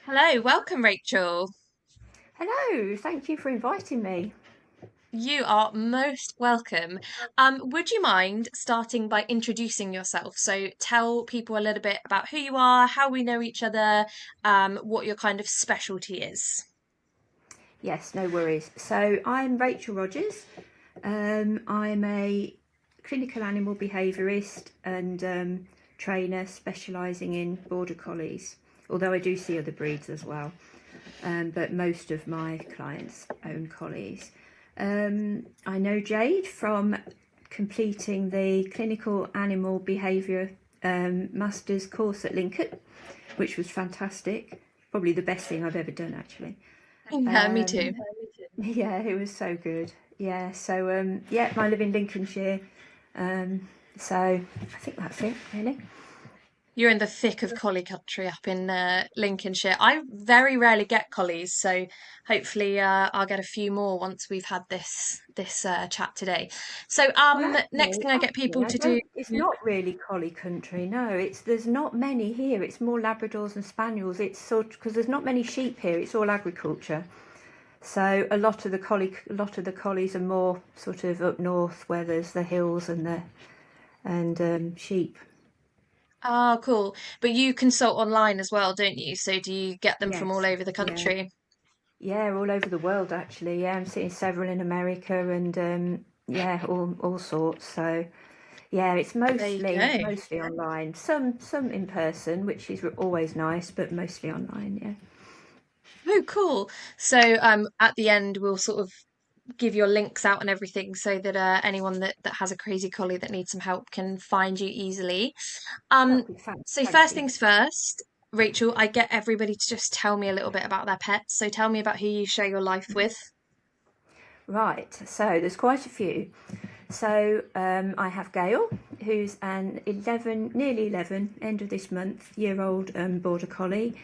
Hello, welcome, Rachel. Hello, thank you for inviting me. You are most welcome. Would you mind starting by introducing yourself? So tell people a little bit about who you are, how we know each other, what your kind of specialty is. Yes, no worries. So I'm Rachel Rodgers. I'm a clinical animal behaviourist and trainer specialising in border collies, although I do see other breeds as well. But most of my clients own collies. I know Jade from completing the clinical animal behaviour master's course at Lincoln, which was fantastic. Probably the best thing I've ever done, actually. Yeah, me Um, too. yeah, it was so good. Yeah, so yeah, I live in Lincolnshire. So I think that's it, really. You're in the thick of collie country up in Lincolnshire. I very rarely get collies, so hopefully I'll get a few more once we've had this chat today. So Well, next thing I get people I to do. don't. It's not really collie country. No, it's there's not many here. It's more Labradors and Spaniels. It's sort because there's not many sheep here. It's all agriculture. So a lot of the collies are more sort of up north where there's the hills and the and sheep. Ah, cool. But you consult online as well, don't you? So do you get them from all Yes. over the Yeah. country? Yeah, all over the world actually. Yeah, I'm seeing several in America and yeah, all sorts. So yeah, it's There you go. mostly online. Some in person, which is always nice, but mostly online. Yeah. Oh, cool. So at the end we'll sort of give your links out and everything so that anyone that has a crazy collie that needs some help can find you easily. That Um, would be so thank first you. things first, Rachel, I get everybody to just tell me a little bit about their pets. So tell me about who you share your life with. Right. So there's quite a few. So I have Gail, who's an 11, nearly 11, end of this month, year old border collie.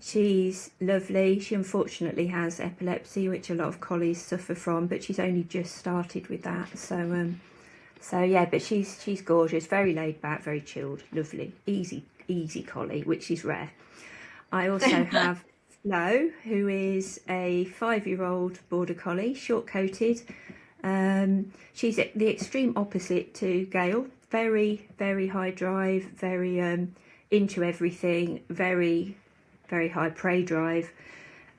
She's lovely. She unfortunately has epilepsy, which a lot of collies suffer from, but she's only just started with that. So yeah, but she's gorgeous, very laid back, very chilled, lovely, easy collie, which is rare. I also have Flo, who is a 5 year old border collie, short coated. She's the extreme opposite to Gail. Very high drive, very into everything, very high prey drive.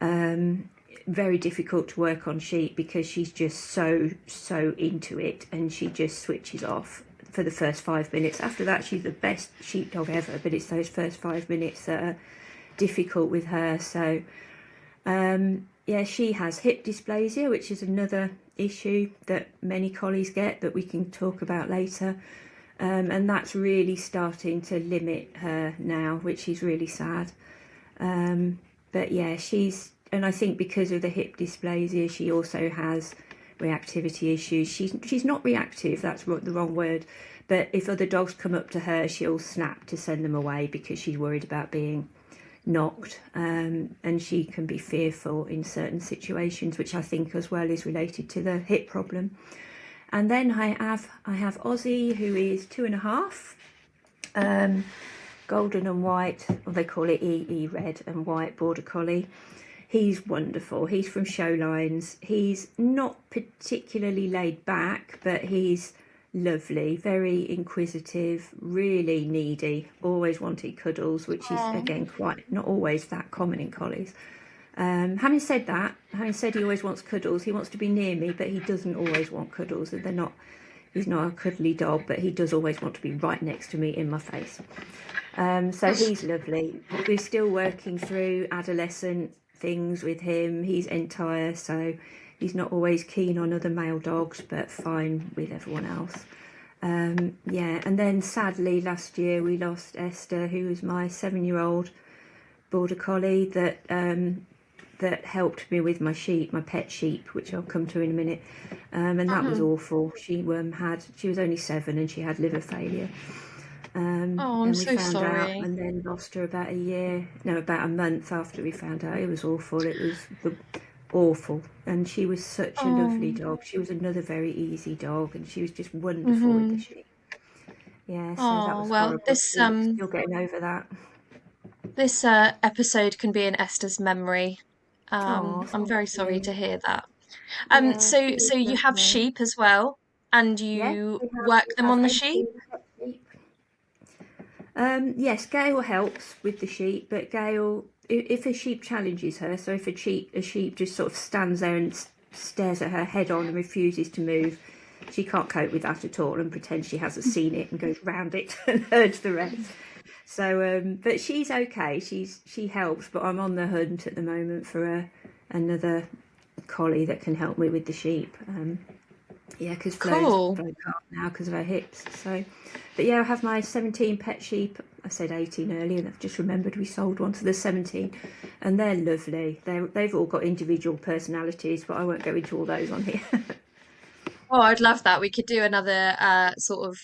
Very difficult to work on sheep because she's just so into it and she just switches off for the first 5 minutes. After that, she's the best sheepdog ever, but it's those first 5 minutes that are difficult with her. So yeah, she has hip dysplasia, which is another issue that many collies get that we can talk about later. And that's really starting to limit her now, which is really sad. But yeah, and I think because of the hip dysplasia, she also has reactivity issues. She's not reactive, that's the wrong word. But if other dogs come up to her, she'll snap to send them away because she's worried about being knocked, and she can be fearful in certain situations, which I think as well is related to the hip problem. And then I have Ozzy, who is 2.5, golden and white, or they call it EE red and white border collie. He's wonderful. He's from Showlines. He's not particularly laid back, but he's lovely, very inquisitive, really needy, always wanted cuddles, which is Oh, again quite not always that common in collies. Having said he always wants cuddles, he wants to be near me, but he doesn't always want cuddles. They're not. He's not a cuddly dog, but he does always want to be right next to me in my face. So he's lovely. We're still working through adolescent things with him. He's entire, so he's not always keen on other male dogs, but fine with everyone else. Yeah, and then sadly last year we lost Esther, who was my 7 year old border collie that helped me with my sheep, my pet sheep, which I'll come to in a minute. And that was mhm. awful. She was only 7 and she had liver failure. Oh, I'm And we so found out sorry. and then lost her about a year, no, about a month after we found out. It was awful. It was awful. And she was such a lovely Oh, dog. She was another very easy dog and she was just wonderful with the hmm. sheep. Yeah, so that Oh, was well, horrible. Still getting over that. This episode can be in Esther's memory. Oh, I'm thank very sorry you. to hear that. Yeah, she So is you have lovely. sheep as well, and Yes, you we work them have on the sheep? 18 pet sheep. Yes, Gail helps with the sheep, but Gail, if a sheep challenges her, so if a sheep just sort of stands there and stares at her head on and refuses to move, she can't cope with that at all and pretends she hasn't seen it and goes round it and herds the rest. So, but she's okay. She helps, but I'm on the hunt at the moment for another collie that can help me with the sheep. Yeah, because Flo's Cool. broke up now because of her hips. So, but yeah, I have my 17 pet sheep. I said 18 earlier, and I've just remembered we sold one to the 17, and they're lovely. They've all got individual personalities, but I won't go into all those on here. Oh, I'd love that. We could do another sort of.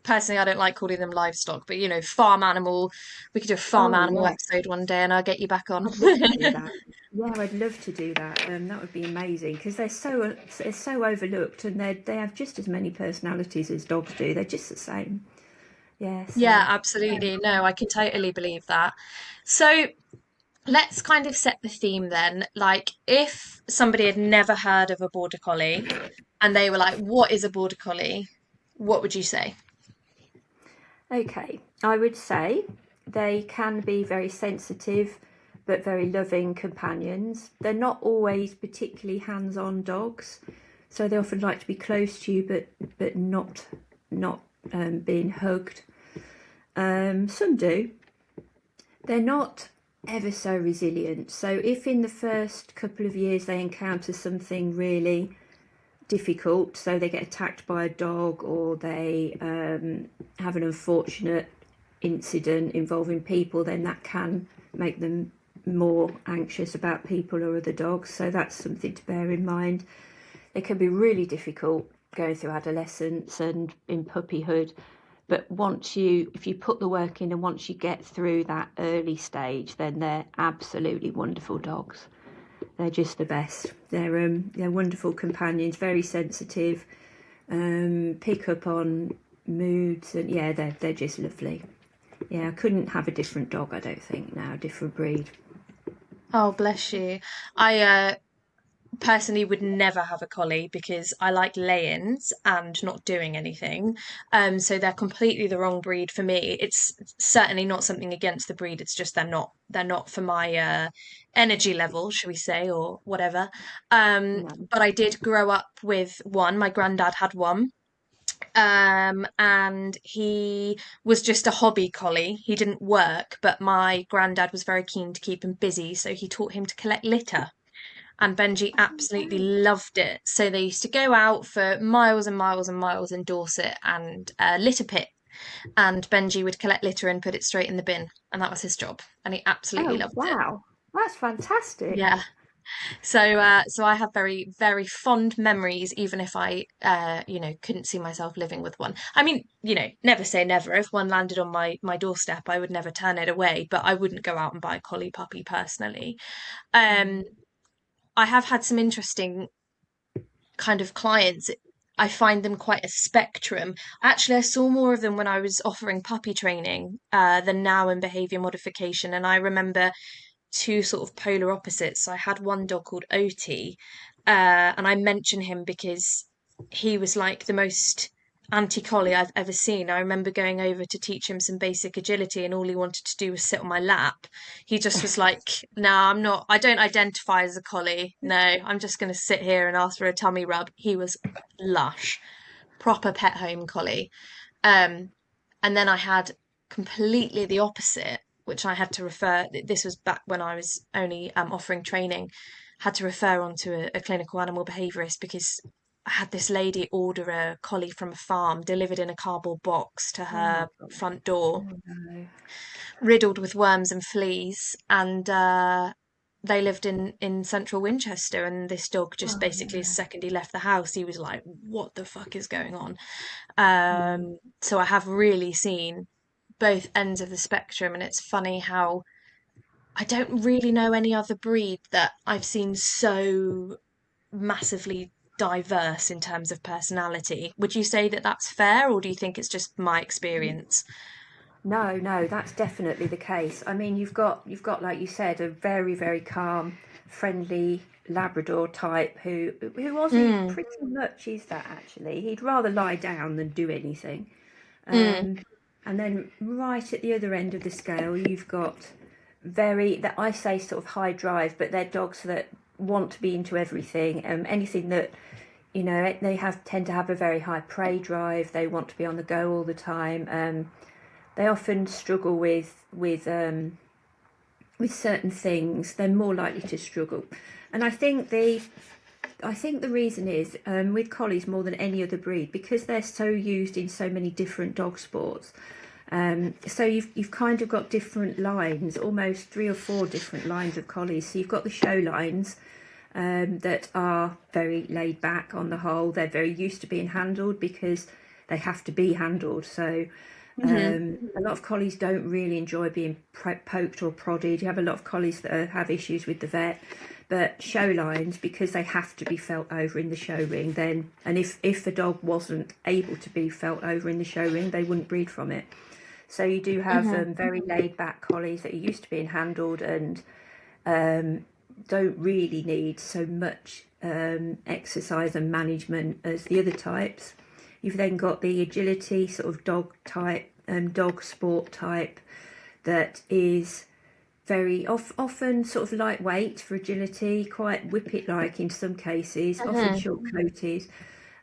Personally, I don't like calling them livestock, but farm animal. We could do a farm Oh animal yeah, episode one day, and I'll get you back on. I'd love to do that. Yeah, I'd love to do that. That would be amazing because they're so overlooked, and they have just as many personalities as dogs do. They're just the same. Yeah, Yeah, so yeah. absolutely. No, I can totally believe that. So let's kind of set the theme then. Like, if somebody had never heard of a border collie and they were like, "What is a border collie?" What would you say? Okay, I would say they can be very sensitive but very loving companions. They're not always particularly hands-on dogs, so they often like to be close to you but not being hugged. Some do. They're not ever so resilient. So if in the first couple of years they encounter something really difficult, so they get attacked by a dog or they have an unfortunate incident involving people, then that can make them more anxious about people or other dogs. So that's something to bear in mind. It can be really difficult going through adolescence and in puppyhood, but if you put the work in and once you get through that early stage, then they're absolutely wonderful dogs. They're just the best. They're wonderful companions, very sensitive, pick up on moods, and yeah, they're just lovely. Yeah, I couldn't have a different dog, I don't think now, a different breed. Oh, bless you. I personally would never have a collie because I like lay-ins and not doing anything. So they're completely the wrong breed for me. It's certainly not something against the breed. It's just they're not for my energy level, shall we say, or whatever. No. But I did grow up with one. My granddad had one. And he was just a hobby collie. He didn't work, but my granddad was very keen to keep him busy, so he taught him to collect litter. And Benji absolutely loved it. So they used to go out for miles and miles and miles in Dorset and litter pit. And Benji would collect litter and put it straight in the bin. And that was his job. And he absolutely Oh, loved it. wow. That's fantastic. Yeah. So I have very, very fond memories, even if I, couldn't see myself living with one. I mean, never say never. If one landed on my doorstep, I would never turn it away, but I wouldn't go out and buy a collie puppy personally. Um, I have had some interesting kind of clients. I find them quite a spectrum. Actually, I saw more of them when I was offering puppy training than now in behavior modification. And I remember two sort of polar opposites. So I had one dog called Oti, and I mention him because he was like the most anti-collie I've ever seen. I remember going over to teach him some basic agility, and all he wanted to do was sit on my lap. He just was like, "No, I'm not. I don't identify as a collie. No, I'm just going to sit here and ask for a tummy rub." He was lush, proper pet home collie. Um, and then I had completely the opposite, which I had to refer. This was back when I was only offering training, had to refer on to a clinical animal behaviourist because I had this lady order a collie from a farm delivered in a cardboard box to Oh my her God. front door, Oh no. riddled with worms and fleas, and they lived in central Winchester, and this dog just Oh basically, the no. second he left the house, he was like, "What the fuck is going on?" Mm. So I have really seen both ends of the spectrum, and it's funny how I don't really know any other breed that I've seen so massively diverse in terms of personality. Would you say that that's fair, or do you think it's just my experience? No, that's definitely the case. I mean, you've got like you said, a very, very calm, friendly Labrador type who Ozzy Mm, pretty much is that actually. He'd rather lie down than do anything. mm, Um, and then right at the other end of the scale, you've got very that I say sort of high drive, but they're dogs that want to be into everything. Anything that they have tend to have a very high prey drive. They want to be on the go all the time. They often struggle with certain things. They're more likely to struggle, and I think the reason is with collies more than any other breed because they're so used in so many different dog sports. So you've kind of got different lines, almost 3 or 4 different lines of collies. So you've got the show lines that are very laid back on the whole. They're very used to being handled because they have to be handled. So hmm a lot of collies don't really enjoy being poked or prodded. You have a lot of collies that have issues with the vet. But show lines, because they have to be felt over in the show ring, and if the dog wasn't able to be felt over in the show ring, they wouldn't breed from it. So you do have hmm very laid back collies that are used to being handled and don't really need so much exercise and management as the other types. You've then got the agility sort of dog type, dog sport type that is very often sort of lightweight for agility, quite whippet-like in some cases, often hmm short-coated,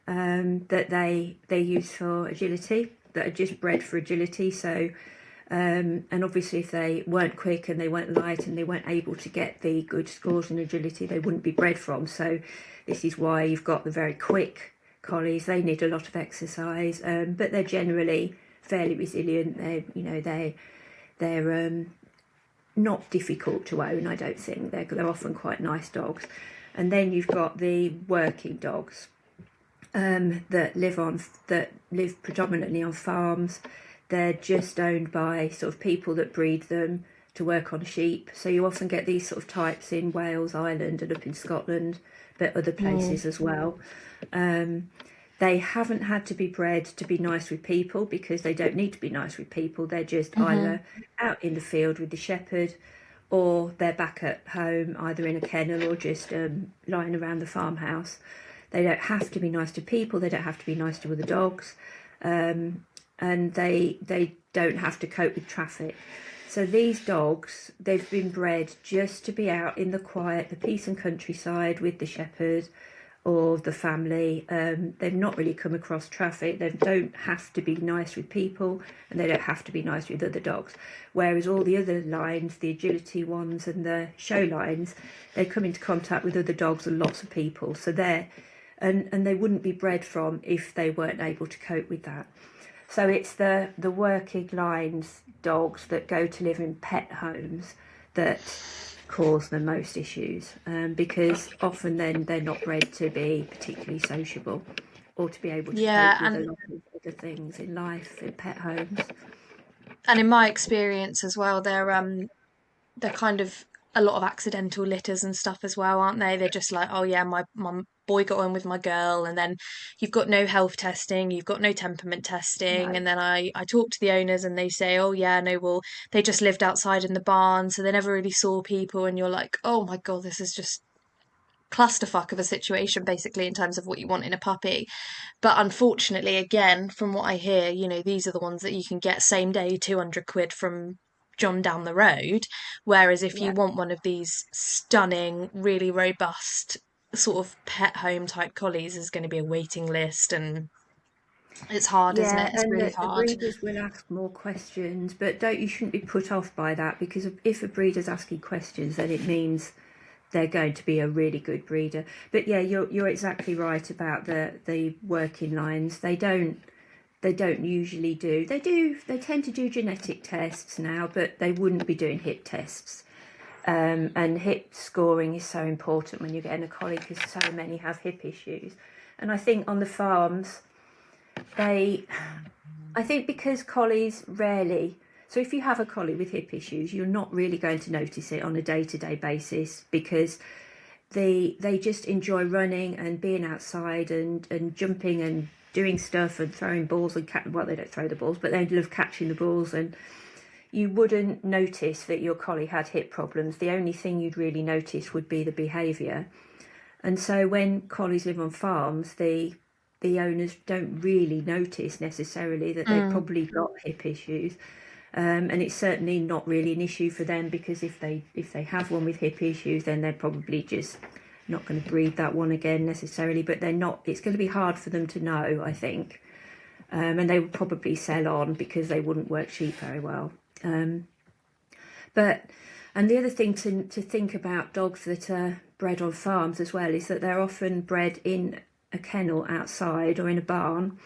that they use for agility, that are just bred for agility. So, and obviously if they weren't quick and they weren't light and they weren't able to get the good scores in agility, they wouldn't be bred from. So this is why you've got the very quick collies. They need a lot of exercise, but they're generally fairly resilient. They're not difficult to own, I don't think. They're often quite nice dogs. And then you've got the working dogs that live predominantly on farms. They're just owned by sort of people that breed them to work on sheep. So you often get these sort of types in Wales, Ireland, and up in Scotland, but other mm, places as well. They haven't had to be bred to be nice with people because they don't need to be nice with people. They're just hmm either out in the field with the shepherd or they're back at home, either in a kennel or just lying around the farmhouse. They don't have to be nice to people. They don't have to be nice to other dogs, and they don't have to cope with traffic. So these dogs, they've been bred just to be out in the quiet, the peace and countryside with the shepherd or the family. They've not really come across traffic. They don't have to be nice with people and they don't have to be nice with other dogs. Whereas all the other lines, the agility ones and the show lines, they come into contact with other dogs and lots of people. So and they wouldn't be bred from if they weren't able to cope with that. So it's the working lines dogs that go to live in pet homes that cause the most issues, because often then they're not bred to be particularly sociable or to be able to Yeah, cope with a lot of other things in life in pet homes. and in my experience as well, they're kind of a lot of accidental litters and stuff as well, aren't they? They're just like, oh yeah, my boy got on with my girl, and then you've got no health testing, you've got no temperament testing, No, and then I talk to the owners and they say, oh yeah, no, well they just lived outside in the barn, so they never really saw people, and you're like, oh my God, this is just clusterfuck of a situation basically in terms of what you want in a puppy. But unfortunately, again, from what I hear, these are the ones that you can get same day, 200 quid from John down the road. Whereas if you yeah, want one of these stunning, really robust sort of pet home type collies, there's going to be a waiting list, and it's hard, isn't yeah, it? It's and really the hard. breeders will ask more questions, but don't you shouldn't be put off by that because if a breeder's asking questions, then it means they're going to be a really good breeder. But yeah, you're exactly right about the working lines. They don't usually do. They tend to do genetic tests now, but they wouldn't be doing hip tests. And hip scoring is so important when you're getting a collie because so many have hip issues. And I think on the farms, they, I think because collies rarely, so if you have a collie with hip issues, you're not really going to notice it on a day-to-day basis because they just enjoy running and being outside and jumping and doing stuff and throwing balls and well, they don't throw the balls, but they love catching the balls, and you wouldn't notice that your collie had hip problems. The only thing you'd really notice would be the behaviour. And so when collies live on farms, the owners don't really notice necessarily that they've probably got hip issues. And it's certainly not really an issue for them, because if they have one with hip issues, then they're probably just not going to breed that one again necessarily. But they're not. It's going to be hard for them to know, I think, and they would probably sell on because they wouldn't work sheep very well. But the other thing to think about dogs that are bred on farms as well is that they're often bred in a kennel outside or in a barn.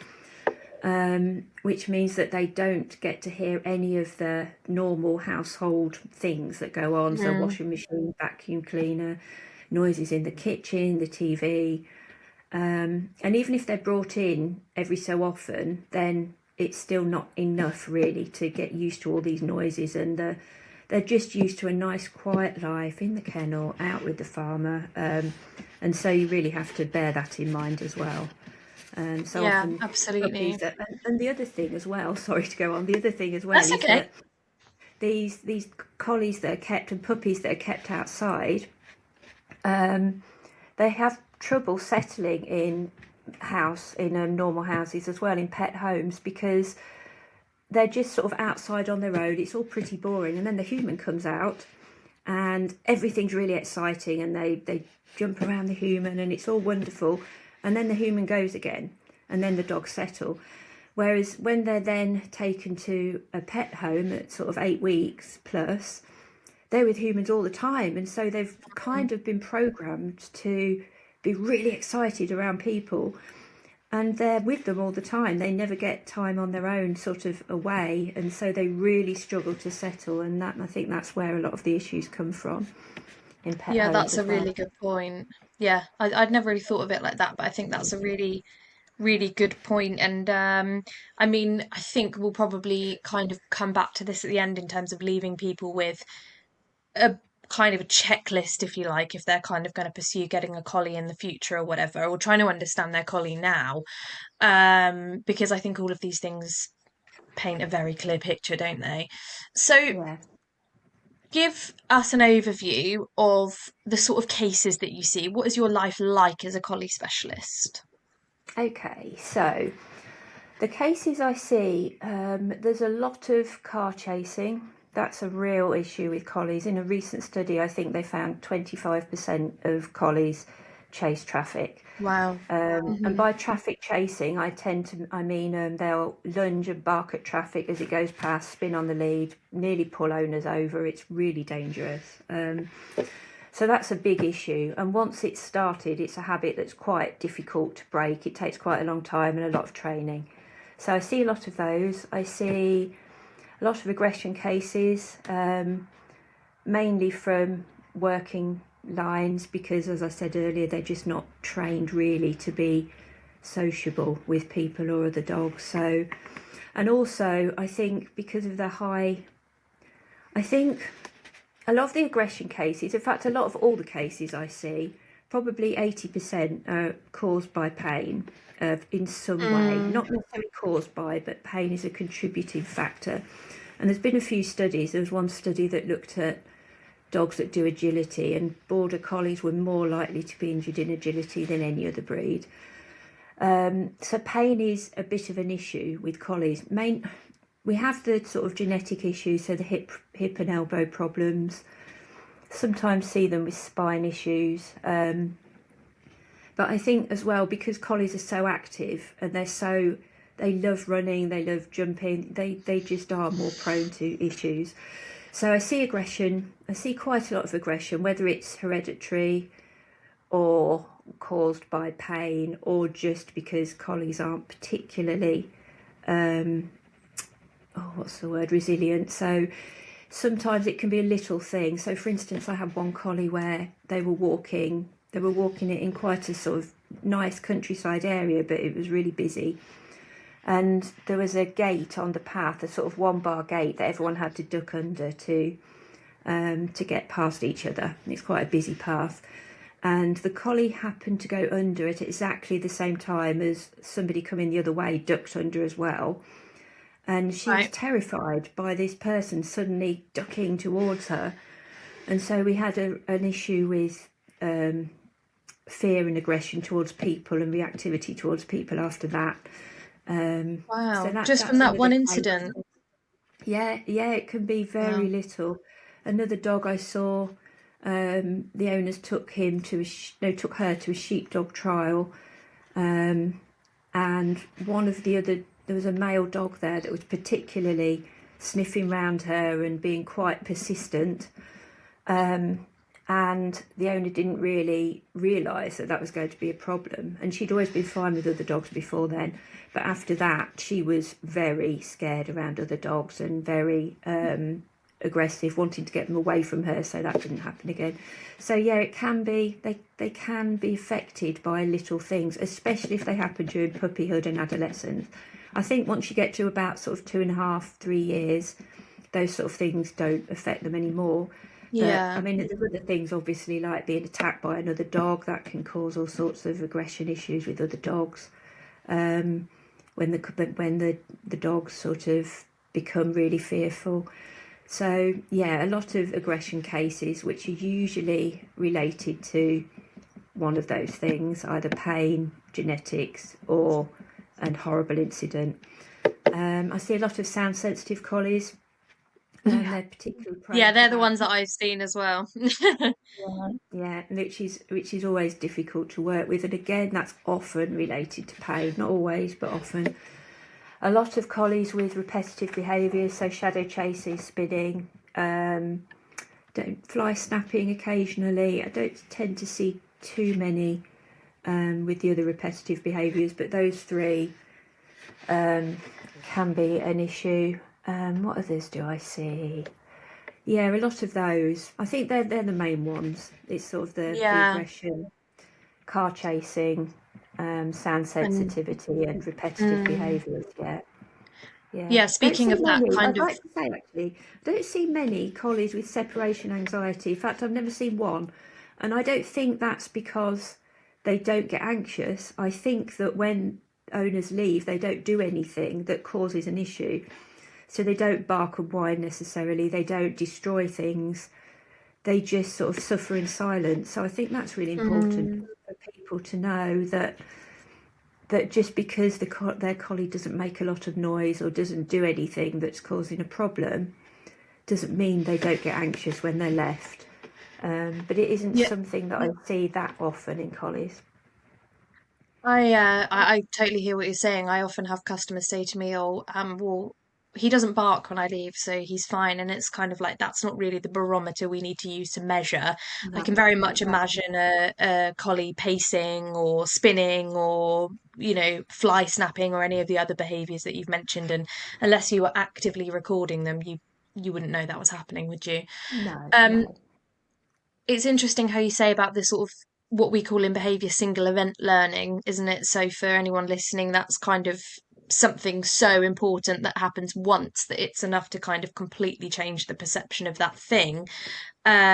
Which means that they don't get to hear any of the normal household things that go on. So washing machine, vacuum cleaner, noises in the kitchen, the TV. And even if they're brought in every so often, then it's still not enough really to get used to all these noises. And they're just used to a nice quiet life in the kennel, out with the farmer. And so you really have to bear that in mind as well. So Yeah, often absolutely. and the other thing as well, sorry to go on, the other thing as well That's is okay. that these collies that are kept and puppies that are kept outside, they have trouble settling in normal houses as well, in pet homes, because they're just sort of outside on their own. It's all pretty boring, and then the human comes out and everything's really exciting, and they jump around the human and it's all wonderful, and then the human goes again, and then the dogs settle. Whereas when they're then taken to a pet home at sort of 8 weeks plus, they're with humans all the time, and so they've kind of been programmed to be really excited around people, and they're with them all the time. They never get time on their own sort of away, and so they really struggle to settle, and I think that's where a lot of the issues come from in pet Yeah, homes that's a as well. really good point. Yeah, I'd never really thought of it like that, but I think that's a really, really good point. And I mean, I think we'll probably kind of come back to this at the end in terms of leaving people with a kind of a checklist, if you like, if they're kind of going to pursue getting a collie in the future or whatever, or trying to understand their collie now. Because I think all of these things paint a very clear picture, don't they? So Yeah. give us an overview of the sort of cases that you see. What is your life like as a collie specialist? Okay, so the cases I see, there's a lot of car chasing. That's a real issue with collies. In a recent study, I think they found 25% of collies chase traffic. Wow. And Hmm. by traffic chasing, I mean they'll lunge and bark at traffic as it goes past, spin on the lead, nearly pull owners over. It's really dangerous. So that's a big issue. And once it's started, it's a habit that's quite difficult to break. It takes quite a long time and a lot of training. So I see a lot of those. I see a lot of aggression cases, mainly from working lines, because, as I said earlier, they're just not trained really to be sociable with people or other dogs. So, and also I think because of the high, I think a lot of the aggression cases, in fact, a lot of all the cases I see, probably 80% are caused by pain in some way. Mm, Not necessarily caused by, but pain is a contributing factor. And there's been a few studies. There was one study that looked at dogs that do agility, and border collies were more likely to be injured in agility than any other breed. So pain is a bit of an issue with collies. We have the sort of genetic issues, so the hip and elbow problems. Sometimes see them with spine issues. But I think as well, because collies are so active and they love running, they love jumping, they just are more prone to issues. So I see aggression. I see quite a lot of aggression, whether it's hereditary or caused by pain, or just because collies aren't particularly resilient. So sometimes it can be a little thing. So for instance, I had one collie where they were walking it in quite a sort of nice countryside area, but it was really busy. And there was a gate on the path, a sort of 1-bar gate that everyone had to duck under to get past each other. It's quite a busy path. and the collie happened to go under at exactly the same time as somebody coming the other way ducked under as well. And she was Right. terrified by this person suddenly ducking towards her. And so we had an issue with fear and aggression towards people and reactivity towards people after that. So Wow. Just from that's that another one case. incident. Yeah, yeah, it can be very Wow. little. Another dog I saw, the owners took him to no, took her to a sheepdog trial, and one of the other, there was a male dog there that was particularly sniffing round her and being quite persistent. And the owner didn't really realise that that was going to be a problem. And she'd always been fine with other dogs before then, but after that, she was very scared around other dogs and very aggressive, wanting to get them away from her. So that didn't happen again. So yeah, it can be they can be affected by little things, especially if they happen during puppyhood and adolescence. I think once you get to about sort of 2.5, 3 years, those sort of things don't affect them anymore. But I Yeah. mean, there's other things obviously like being attacked by another dog that can cause all sorts of aggression issues with other dogs. When the dogs sort of become really fearful. So yeah, a lot of aggression cases which are usually related to one of those things, either pain, genetics, or an horrible incident. I see a lot of sound sensitive collies, and they're particularly Yeah, prone to they're the that. ones that I've seen as well. Yeah, which is always difficult to work with, and again, that's often related to pain. Not always, but often. A lot of collies with repetitive behaviours, so shadow chasing, spinning, don't fly snapping occasionally. I don't tend to see too many with the other repetitive behaviours, but those three can be an issue. What others do I see? Yeah, a lot of those. I think they're the main ones. It's sort of the Yeah. aggression, car chasing, sound And sensitivity, and repetitive mm, behaviours. Yeah, yeah. yeah, Don't speaking see of that many. kind I'd of, like to say actually, I don't see many collies with separation anxiety. In fact, I've never seen one, and I don't think that's because they don't get anxious. I think that when owners leave, they don't do anything that causes an issue. So they don't bark and whine necessarily. They don't destroy things. They just sort of suffer in silence. So I think that's really important mm, for people to know that just because their collie doesn't make a lot of noise or doesn't do anything that's causing a problem doesn't mean they don't get anxious when they're left. But it isn't yeah, something that I see that often in collies. I totally hear what you're saying. I often have customers say to me, "Oh, well, he doesn't bark when I leave, so he's fine." And it's kind of like that's not really the barometer we need to use to measure. I No, can very much exactly. imagine a collie pacing or spinning or, fly snapping or any of the other behaviors that you've mentioned. And unless you were actively recording them, you wouldn't know that was happening, would you? No, Um, no. it's interesting how you say about this sort of what we call in behavior single event learning, isn't it? So for anyone listening, that's kind of something so important that happens once that it's enough to kind of completely change the perception of that thing.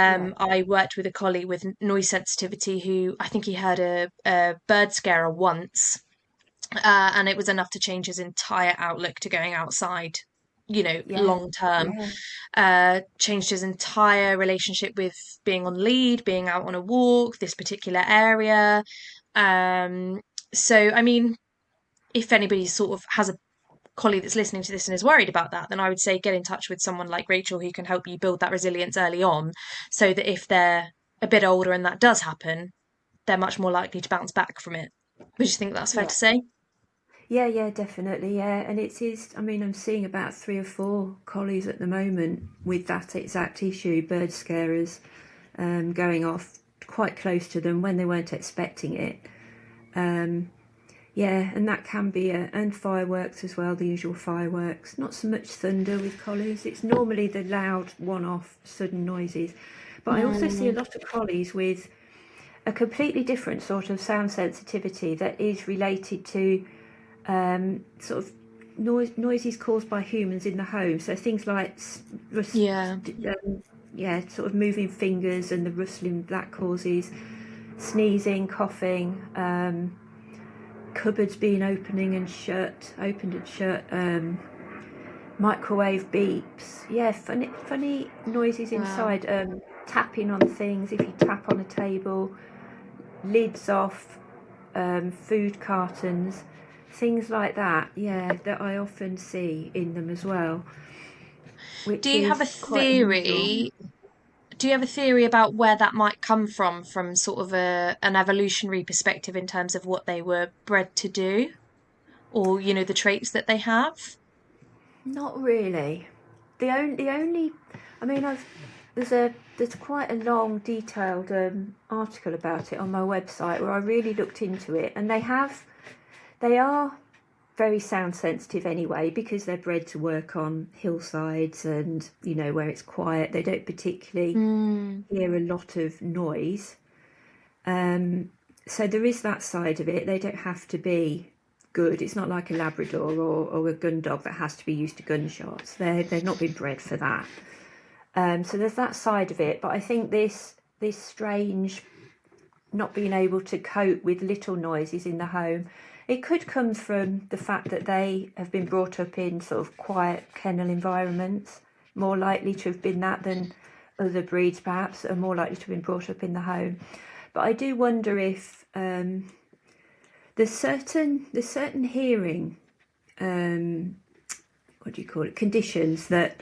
Yeah, I worked with a colleague with noise sensitivity who I think he heard a bird scarer once, and it was enough to change his entire outlook to going outside, yeah, long term. yeah, Changed his entire relationship with being on lead, being out on a walk, this particular area. Um, so, I mean, if anybody sort of has a colleague that's listening to this and is worried about that, then I would say get in touch with someone like Rachel who can help you build that resilience early on so that if they're a bit older and that does happen, they're much more likely to bounce back from it. Would you think that's fair yeah. to say? Yeah, yeah, definitely, yeah. And it is, I mean, I'm seeing about 3 or 4 collies at the moment with that exact issue, bird scarers going off quite close to them when they weren't expecting it. Um, yeah, and that can be and fireworks as well, the usual fireworks. Not so much thunder with collies. It's normally the loud one-off sudden noises. But I also see a Mm, lot of collies with a completely different sort of sound sensitivity that is related to sort of noises caused by humans in the home. So things like yeah. yeah, sort of moving fingers and the rustling that causes. sneezing, coughing, cupboards being opened and shut, microwave beeps. Yeah, funny noises Wow. inside. Tapping on things if you tap on a table, lids off, food cartons, things like that. Yeah, that I often see in them as well, Do which you have a is quite unusual. theory? Do you have a theory about where that might come from sort of an evolutionary perspective in terms of what they were bred to do, or the traits that they have? Not really. The only, I mean, there's quite a long, detailed article about it on my website where I really looked into it, and they are very sound sensitive anyway because they're bred to work on hillsides and where it's quiet. They don't particularly Mm, hear a lot of noise. So there is that side of it. They don't have to be good. It's not like a Labrador or a gun dog that has to be used to gunshots. They've not been bred for that. So there's that side of it. But I think this strange not being able to cope with little noises in the home, it could come from the fact that they have been brought up in sort of quiet kennel environments, more likely to have been that than other breeds perhaps are more likely to have been brought up in the home. But I do wonder if there's certain hearing, what do you call it, conditions that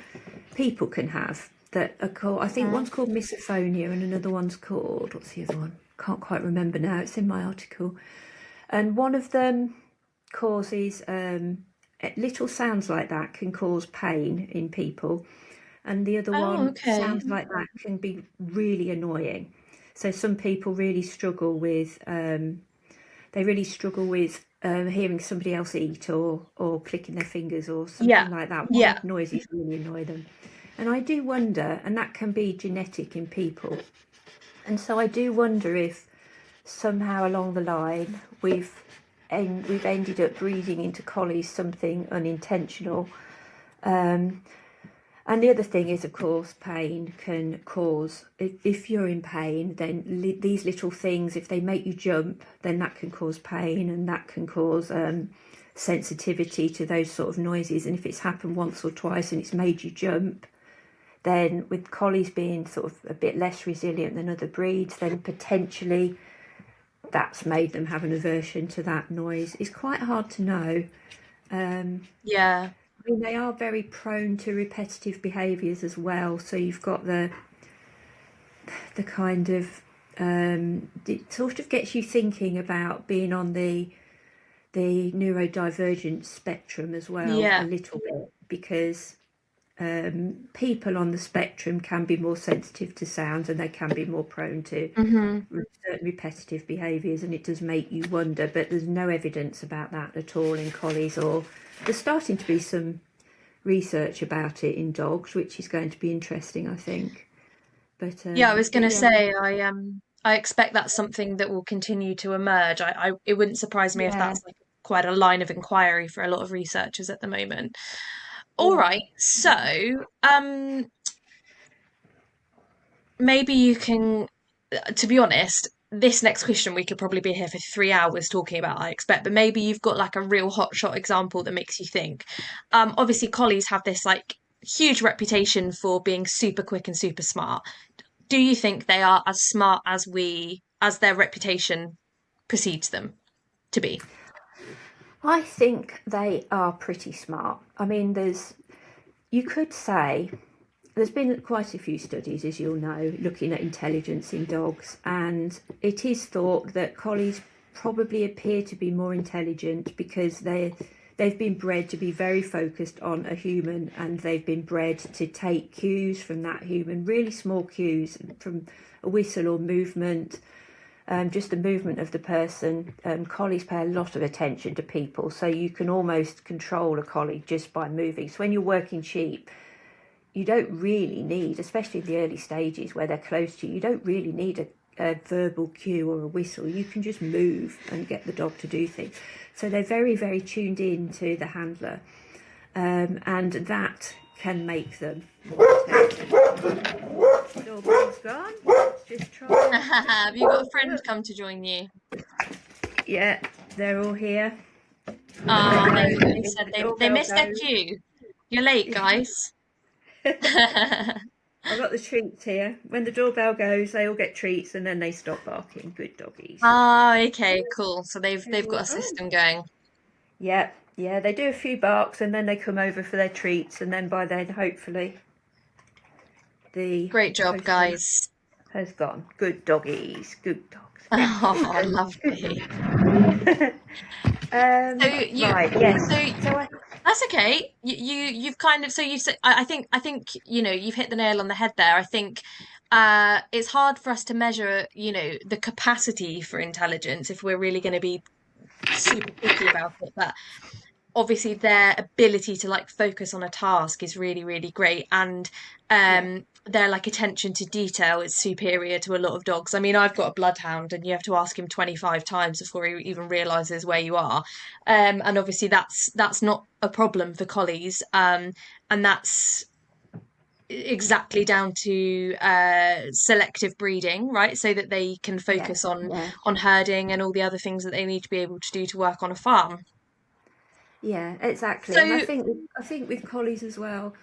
people can have that are called, I think mm. one's called misophonia and another one's called, what's the other one? Can't quite remember now, it's in my article. And one of them causes, little sounds like that can cause pain in people. And the other Oh, one, okay. sounds like that can be really annoying. So some people really struggle with, hearing somebody else eat or clicking their fingers or Yeah. something like that. Yeah. White noises really annoy them. And I do wonder, and that can be genetic in people. And so I do wonder if somehow along the line we've ended up breeding into collies something unintentional. And the other thing is, of course, pain can cause, if you're in pain, then these little things, if they make you jump, then that can cause pain and that can cause sensitivity to those sort of noises. And if it's happened once or twice and it's made you jump, then with collies being sort of a bit less resilient than other breeds, then potentially that's made them have an aversion to that noise. It's quite hard to know. Yeah. I mean, they are very prone to repetitive behaviours as well. So you've got the kind of it sort of gets you thinking about being on the neurodivergent spectrum as well a Yeah. little bit, because people on the spectrum can be more sensitive to sounds and they can be more prone to Hmm. certain repetitive behaviours, and it does make you wonder, but there's no evidence about that at all in collies, or there's starting to be some research about it in dogs, which is going to be interesting, I think. But Yeah, I was but gonna yeah, say I expect that's something that will continue to emerge. It wouldn't surprise me if yeah, that's like quite a line of inquiry for a lot of researchers at the moment. All yeah. right, so maybe you can, to be honest, this next question we could probably be here for 3 hours talking about, I expect, but maybe you've got like a real hotshot example that makes you think. Obviously, collies have this like huge reputation for being super quick and super smart. Do you think they are as smart as their reputation precedes them to be? I think they are pretty smart. I mean, you could say there's been quite a few studies, as you'll know, looking at intelligence in dogs, and it is thought that collies probably appear to be more intelligent because they've been bred to be very focused on a human, and they've been bred to take cues from that human, really small cues from a whistle or movement, just the movement of the person. Collies pay a lot of attention to people, so you can almost control a collie just by moving. So when you're working sheep, you don't really need, especially in the early stages where they're close to you, you don't really need a verbal cue or a whistle. You can just move and get the dog to do things. So they're very, very tuned in to the handler. And that can make them more intelligent. Doorbell's gone. Let's just try. Have you got a friend come to join you? Yeah, they're all here. Ah, Let me know they if said the they doorbell missed their goes. cue. You're late, guys. I've got the treats here. When the doorbell goes, they all get treats and then they stop barking. Good doggies. Ah, okay, cool. So they've got a Everyone. system going. Yeah, yeah, they do a few barks and then they come over for their treats, and then by then, hopefully, the Great job, postman guys. has gone. Good doggies, good dogs. Oh, Good lovely. dogs. So you, Right, yes. so So I, that's okay. You've kind of so you said I think you've hit the nail on the head there. I think it's hard for us to measure the capacity for intelligence if we're really going to be super picky about it. But obviously their ability to like focus on a task is really really great, and yeah, their like attention to detail is superior to a lot of dogs. I mean, I've got a bloodhound and you have to ask him 25 times before he even realizes where you are, and obviously that's not a problem for collies, and that's exactly down to selective breeding, right? So that they can yeah, focus on yeah, herding and all the other things that they need to be able to do to work on a farm. yeah, exactly. And So I think with collies as well.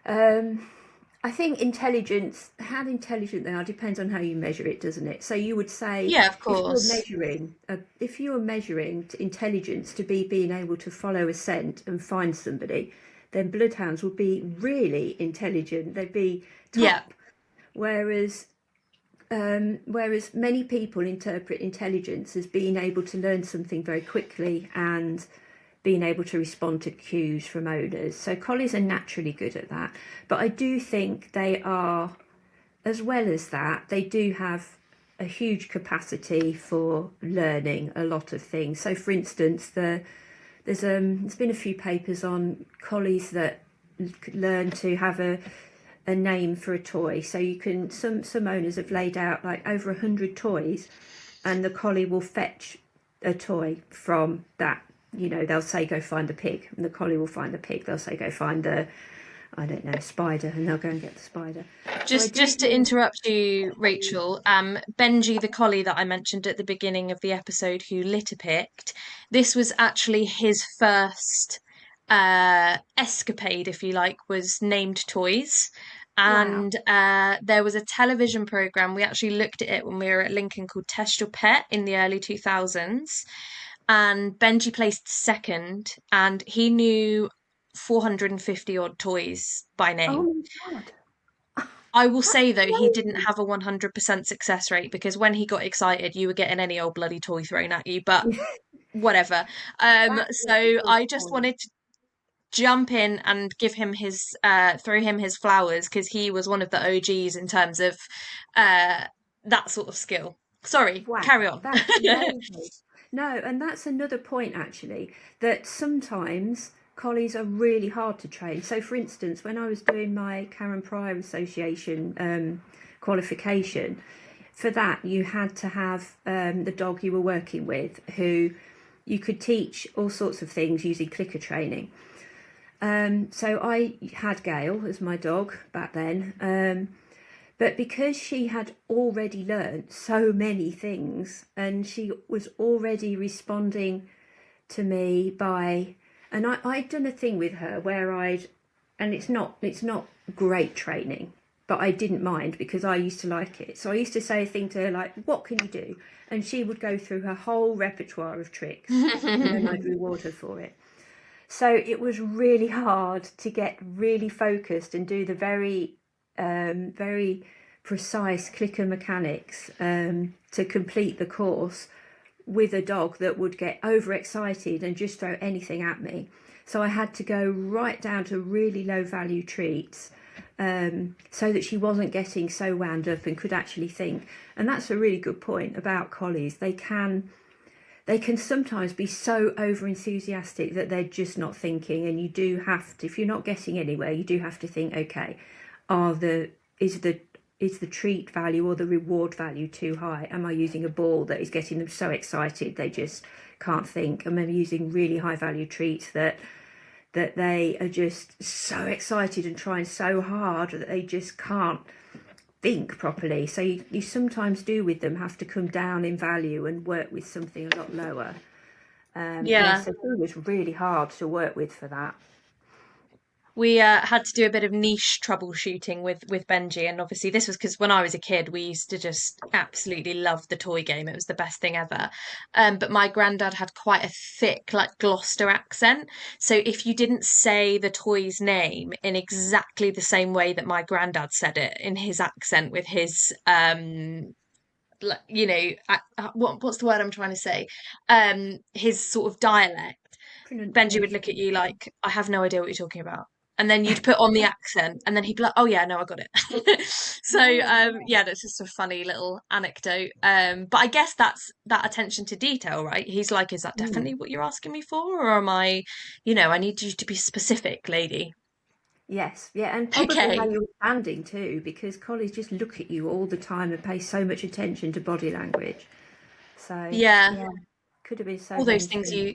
Um, I think intelligence, how intelligent they are, depends on how you measure it, doesn't it? So you would say yeah, of course. if you were measuring intelligence to be being able to follow a scent and find somebody, then bloodhounds would be really intelligent. They'd be Yeah. top. Whereas whereas many people interpret intelligence as being able to learn something very quickly and being able to respond to cues from owners. So collies are naturally good at that. But I do think they are, as well as that, they do have a huge capacity for learning a lot of things. So for instance, there's been a few papers on collies that learn to have a name for a toy. So you can some owners have laid out like over 100 toys, and the collie will fetch a toy from that. You know, they'll say go find the pig, and the collie will find the pig. They'll say go find the, I don't know, spider, and they'll go and get the spider. So I do Just to think, interrupt you, Rachel, Benji the collie that I mentioned at the beginning of the episode who litter picked, this was actually his first escapade, if you like, was named toys. wow, And there was a television program. We actually looked at it when we were at Lincoln called Test Your Pet in the early 2000s. And Benji placed second, and he knew 450 odd toys by oh name. my god, I will that's say though, he didn't crazy. have a 100% success rate because when he got excited, you were getting any old bloody toy thrown at you, but whatever. That's a So good I just point. wanted to jump in and give him his throw him his flowers because he was one of the OGs in terms of uh that sort of skill. Sorry, Wow, carry on. that's amazing. No, and that's another point actually, that sometimes collies are really hard to train. So, for instance, when I was doing my Karen Pryor Association qualification, for that you had to have the dog you were working with who you could teach all sorts of things using clicker training. So I had Gail as my dog back then. But because she had already learnt so many things and she was already responding to me by, and I'd done a thing with her where and it's not great training, but I didn't mind because I used to like it. So I used to say a thing to her like, what can you do? And she would go through her whole repertoire of tricks and then I'd reward her for it. So it was really hard to get really focused and do the very precise clicker mechanics to complete the course with a dog that would get overexcited and just throw anything at me. So I had to go right down to really low value treats so that she wasn't getting so wound up and could actually think. And that's a really good point about collies. They can sometimes be so over enthusiastic that they're just not thinking, and you do have to, if you're not getting anywhere, you do have to think, okay, are the is the treat value or the reward value too high? Am I using a ball that is getting them so excited they just can't think? Am I using really high value treats that that they are just so excited and trying so hard that they just can't think properly. So you sometimes do with them have to come down in value and work with something a lot lower. Yeah. So he was really hard to work with for that. We had to do a bit of niche troubleshooting with Benji, and obviously this was because when I was a kid, we used to just absolutely love the toy game. It was the best thing ever. But my granddad had quite a thick, like Gloucester accent, so if you didn't say the toy's name in exactly the same way that my granddad said it in his accent with his you know, what's the word I'm trying to say? His sort of dialect. Benji would look at Pronunciation. you like, I have no idea what you're talking about. And then you'd put on the accent, and then he'd be like, "Oh yeah, no, I got it." So Oh, yeah, that's just a funny little anecdote. But I guess that's that attention to detail, right? He's like, "Is that yeah. definitely what you're asking me for, or am I, I need you to be specific, lady." Yes, yeah, and probably how Okay. you're standing too, because colleagues just look at you all the time and pay so much attention to body language. So, Yeah, yeah, could have been so all those many things things. you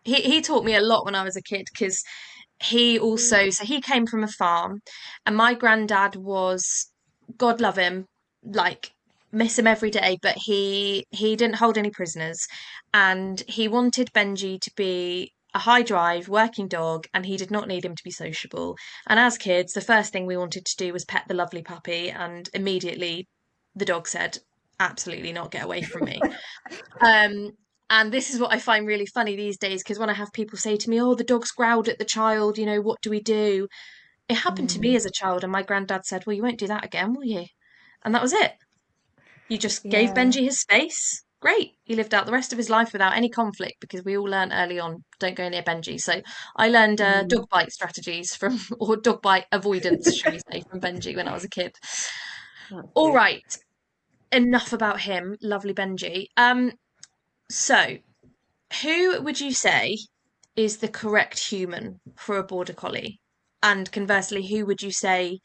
he taught me a lot when I was a kid because he also so he came from a farm, and my granddad was, God love him, like miss him every day, but he didn't hold any prisoners, and he wanted Benji to be a high drive working dog, and he did not need him to be sociable. And as kids, the first thing we wanted to do was pet the lovely puppy, and immediately the dog said, absolutely not, get away from me. Um, and this is what I find really funny these days because when I have people say to me, "Oh, the dog's growled at the child, what do we do?" It happened to me Mm, as a child, and my granddad said, "Well, you won't do that again, will you?" And that was it. You just gave yeah. Benji his space. Great. He lived out the rest of his life without any conflict because we all learned early on, don't go near Benji. So I learned Mm, dog bite strategies from, or dog bite avoidance, shall we say, from Benji when I was a kid. that's All good. right, enough about him, lovely Benji. So who would you say is the correct human for a border collie? And conversely, who would you say?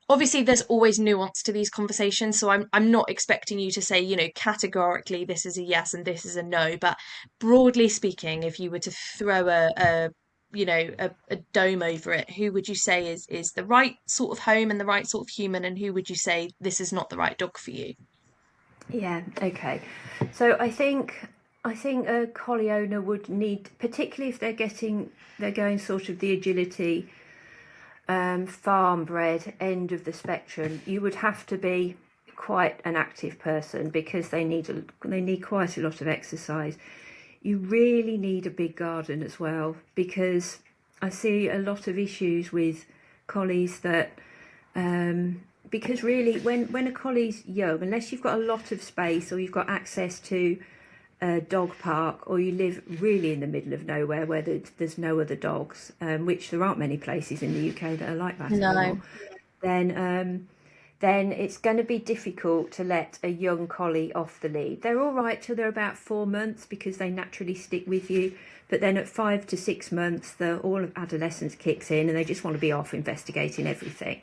Obviously, there's always nuance to these conversations, so I'm not expecting you to say, categorically this is a yes and this is a no. But broadly speaking, if you were to throw a dome over it, who would you say is the right sort of home and the right sort of human, and who would you say this is not the right dog for you? Yeah, okay. So I think a collie owner would need, particularly if they're going sort of the agility, farm bred end of the spectrum, you would have to be quite an active person because they need quite a lot of exercise. You really need a big garden as well because I see a lot of issues with collies that because really when a collie's young, unless you've got a lot of space or you've got access to a dog park or you live really in the middle of nowhere where there's no other dogs, which there aren't many places in the UK that are like that No. anymore, then then it's going to be difficult to let a young collie off the lead. They're all right till they're about 4 months because they naturally stick with you. But then at 5 to 6 months, all of adolescence kicks in and they just want to be off investigating everything.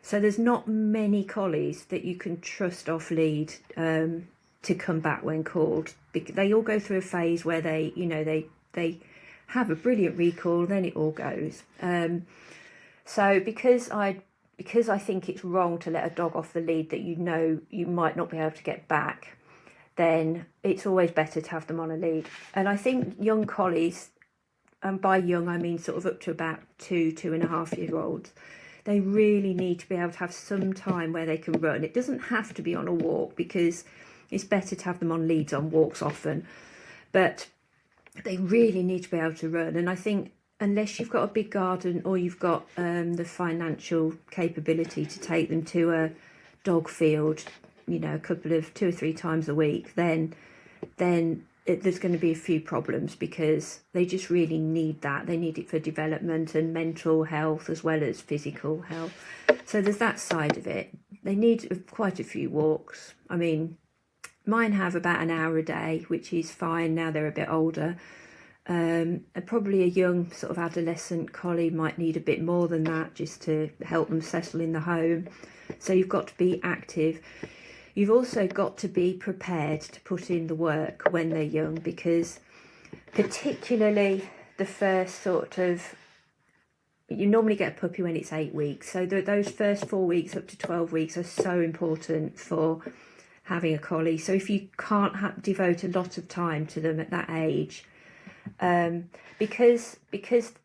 So there's not many collies that you can trust off lead to come back when called. They all go through a phase where they have a brilliant recall, then it all goes. So because I think it's wrong to let a dog off the lead that you might not be able to get back, then it's always better to have them on a lead. And I think young collies, and by young I mean sort of up to about 2.5 year olds, they really need to be able to have some time where they can run. It doesn't have to be on a walk because it's better to have them on leads on walks often, but they really need to be able to run. And I think unless you've got a big garden or you've got the financial capability to take them to a dog field, a couple of 2 or 3 times a week, then there's going to be a few problems because they just really need that. They need it for development and mental health as well as physical health. So there's that side of it. They need quite a few walks. I mean, mine have about an hour a day, which is fine now they're a bit older. And probably a young sort of adolescent collie might need a bit more than that just to help them settle in the home. So you've got to be active. You've also got to be prepared to put in the work when they're young because particularly the first sort of, you normally get a puppy when it's 8 weeks. So those first 4 weeks up to 12 weeks are so important for having a collie. So if you can't devote a lot of time to them at that age, because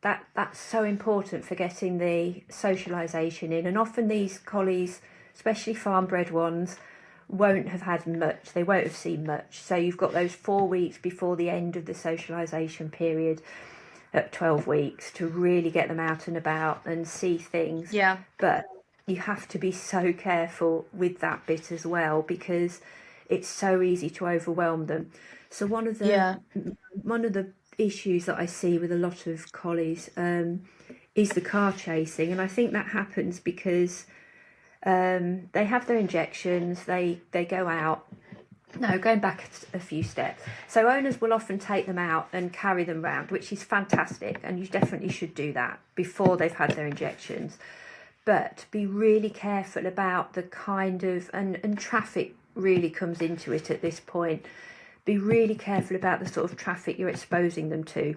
that's so important for getting the socialisation in. And often these collies, especially farm bred ones, won't have had much. They won't have seen much. So you've got those 4 weeks before the end of the socialisation period at 12 weeks to really get them out and about and see things. Yeah. But you have to be so careful with that bit as well, because it's so easy to overwhelm them. So one of the issues that I see with a lot of collies is the car chasing, and I think that happens because they have their injections, they go out. No, going back a few steps. So owners will often take them out and carry them around, which is fantastic, and you definitely should do that before they've had their injections. But be really careful about the kind of, and traffic really comes into it at this point. Be really careful about the sort of traffic you're exposing them to.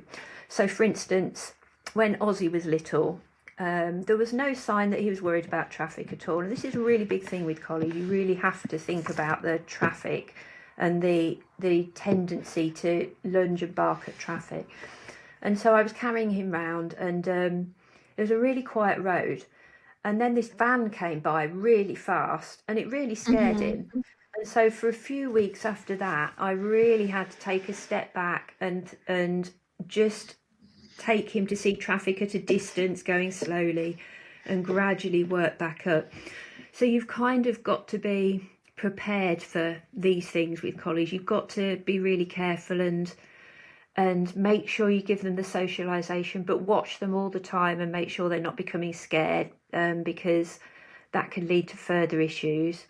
So for instance, when Ozzy was little, there was no sign that he was worried about traffic at all. And this is a really big thing with collies. You really have to think about the traffic and the tendency to lunge and bark at traffic. And so I was carrying him round, and it was a really quiet road. And then this van came by really fast, and it really scared him. And so for a few weeks after that, I really had to take a step back and just take him to see traffic at a distance, going slowly, and gradually work back up. So you've kind of got to be prepared for these things with collies. You've got to be really careful and make sure you give them the socialisation, but watch them all the time and make sure they're not becoming scared, because that can lead to further issues.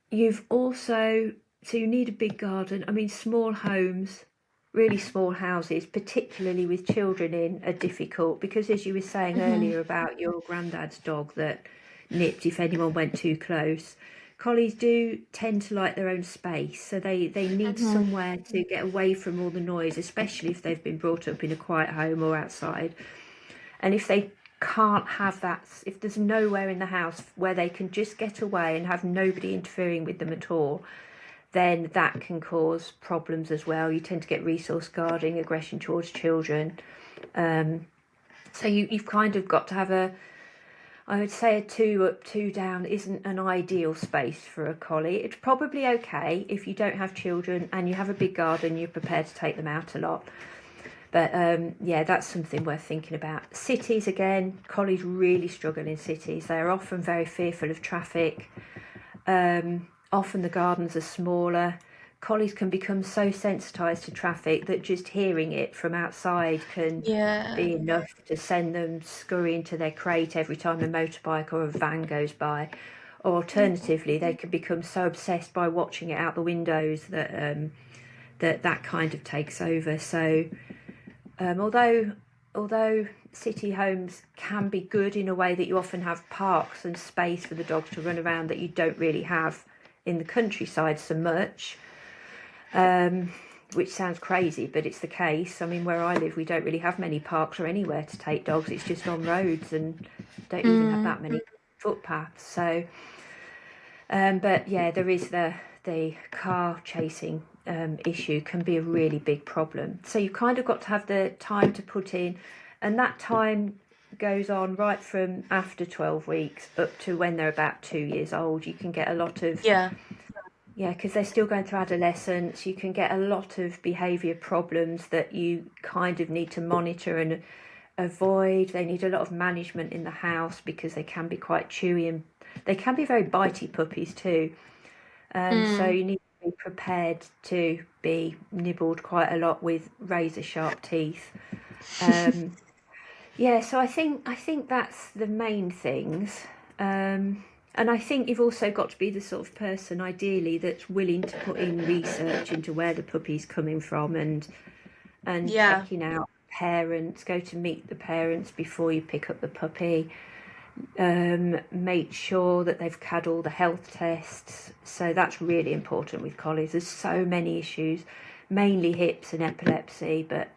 You've also, so you need a big garden. I mean, small homes, really small houses, particularly with children in, are difficult, because as you were saying earlier about your granddad's dog that nipped if anyone went too close, collies do tend to like their own space, so they need somewhere to get away from all the noise, especially if they've been brought up in a quiet home or outside. And if they can't have that, if there's nowhere in the house where they can just get away and have nobody interfering with them at all, then that can cause problems as well. You tend to get resource guarding, aggression towards children. So you've kind of got to have I would say a 2 up, 2 down isn't an ideal space for a collie. It's probably okay if you don't have children and you have a big garden, you're prepared to take them out a lot. But yeah, that's something worth thinking about. Cities, again, collies really struggle in cities. They're often very fearful of traffic. Often the gardens are smaller. Collies can become so sensitised to traffic that just hearing it from outside can be enough to send them scurrying to their crate every time a motorbike or a van goes by. Or alternatively, they can become so obsessed by watching it out the windows that that kind of takes over. So although city homes can be good in a way that you often have parks and space for the dogs to run around that you don't really have in the countryside so much, which sounds crazy, but it's the case. I mean, where I live, we don't really have many parks or anywhere to take dogs. It's just on roads and don't even have that many footpaths. So, but yeah, there is the car chasing issue can be a really big problem. So you've kind of got to have the time to put in, and that time goes on right from after 12 weeks up to when they're about 2 years old. You can get a lot of because they're still going through adolescence. You can get a lot of behaviour problems that you kind of need to monitor and avoid. They need a lot of management in the house because they can be quite chewy and they can be very bitey puppies too. So you need to be prepared to be nibbled quite a lot with razor sharp teeth. So I think that's the main things. And I think you've also got to be the sort of person, ideally, that's willing to put in research into where the puppy's coming from and checking out parents, go to meet the parents before you pick up the puppy. Make sure that they've had all the health tests. So that's really important with collies. There's so many issues, mainly hips and epilepsy, but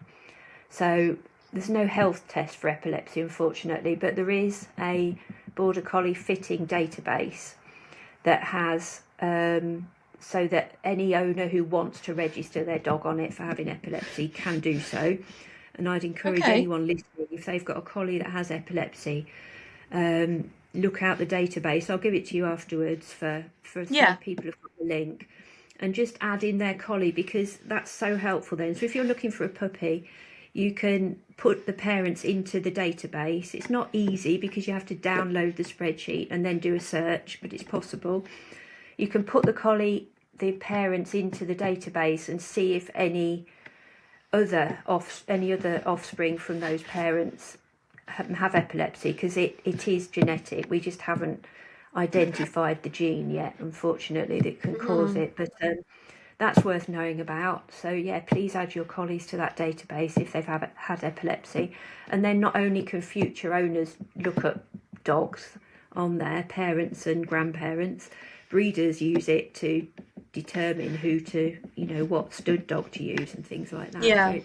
So there's no health test for epilepsy, unfortunately, but there is a Border Collie fitting database that has so that any owner who wants to register their dog on it for having epilepsy can do so. And I'd encourage Okay. anyone listening, if they've got a collie that has epilepsy, look out the database. I'll give it to you afterwards for so Yeah. people have got the link, and just add in their collie, because that's so helpful then. So if you're looking for a puppy, you can put the parents into the database. It's not easy because you have to download the spreadsheet and then do a search, but it's possible. You can put the parents into the database and see if any other offspring from those parents have epilepsy, because it is genetic. We just haven't identified the gene yet, unfortunately, that can cause Mm. it. But that's worth knowing about. So yeah, please add your collies to that database if they've had epilepsy. And then not only can future owners look at dogs on there, parents and grandparents, breeders use it to determine who to, what stud dog to use and things like that. So Yeah.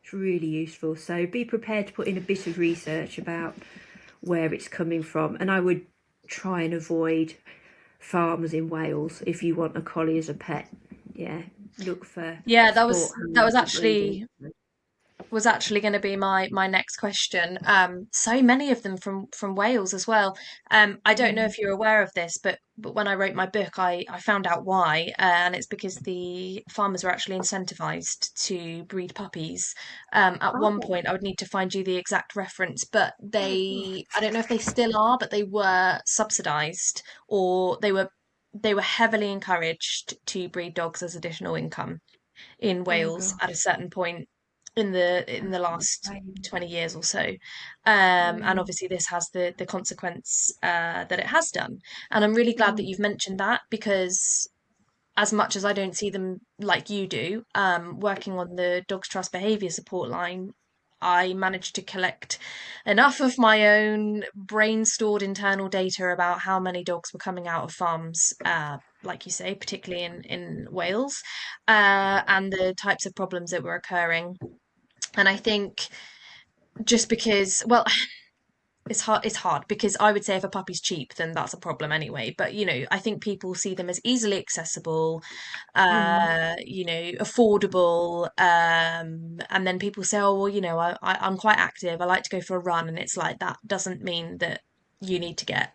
it's really useful. So be prepared to put in a bit of research about where it's coming from. And I would try and avoid farms in Wales if you want a collie as a pet. Yeah, look for Yeah, sport that hounds was or breeders. actually going to be my next question. So many of them from Wales as well. I don't know Mm. if you're aware of this, but when I wrote my book, I found out why, and it's because the farmers were actually incentivized to breed puppies. At one Oh, point, I would need to find you the exact reference, but oh gosh. I don't know if they still are, but they were subsidized, or they were heavily encouraged to breed dogs as additional income in Oh Wales at a gosh. certain point in the That's last insane. 20 years or so. And Mm. obviously this has the consequence that it has done. And I'm really glad that Mm. you've mentioned that, because as much as I don't see them like you do, working on the Dogs Trust behaviour support line, I managed to collect enough of my own brain stored internal data about how many dogs were coming out of farms, like you say, particularly in Wales, and the types of problems that were occurring. And I think just because, well, it's hard because I would say if a puppy's cheap, then that's a problem anyway. But I think people see them as easily accessible, Mm. affordable, and then people say, oh well, I'm quite active. I like to go for a run, and it's like that doesn't mean that you need to get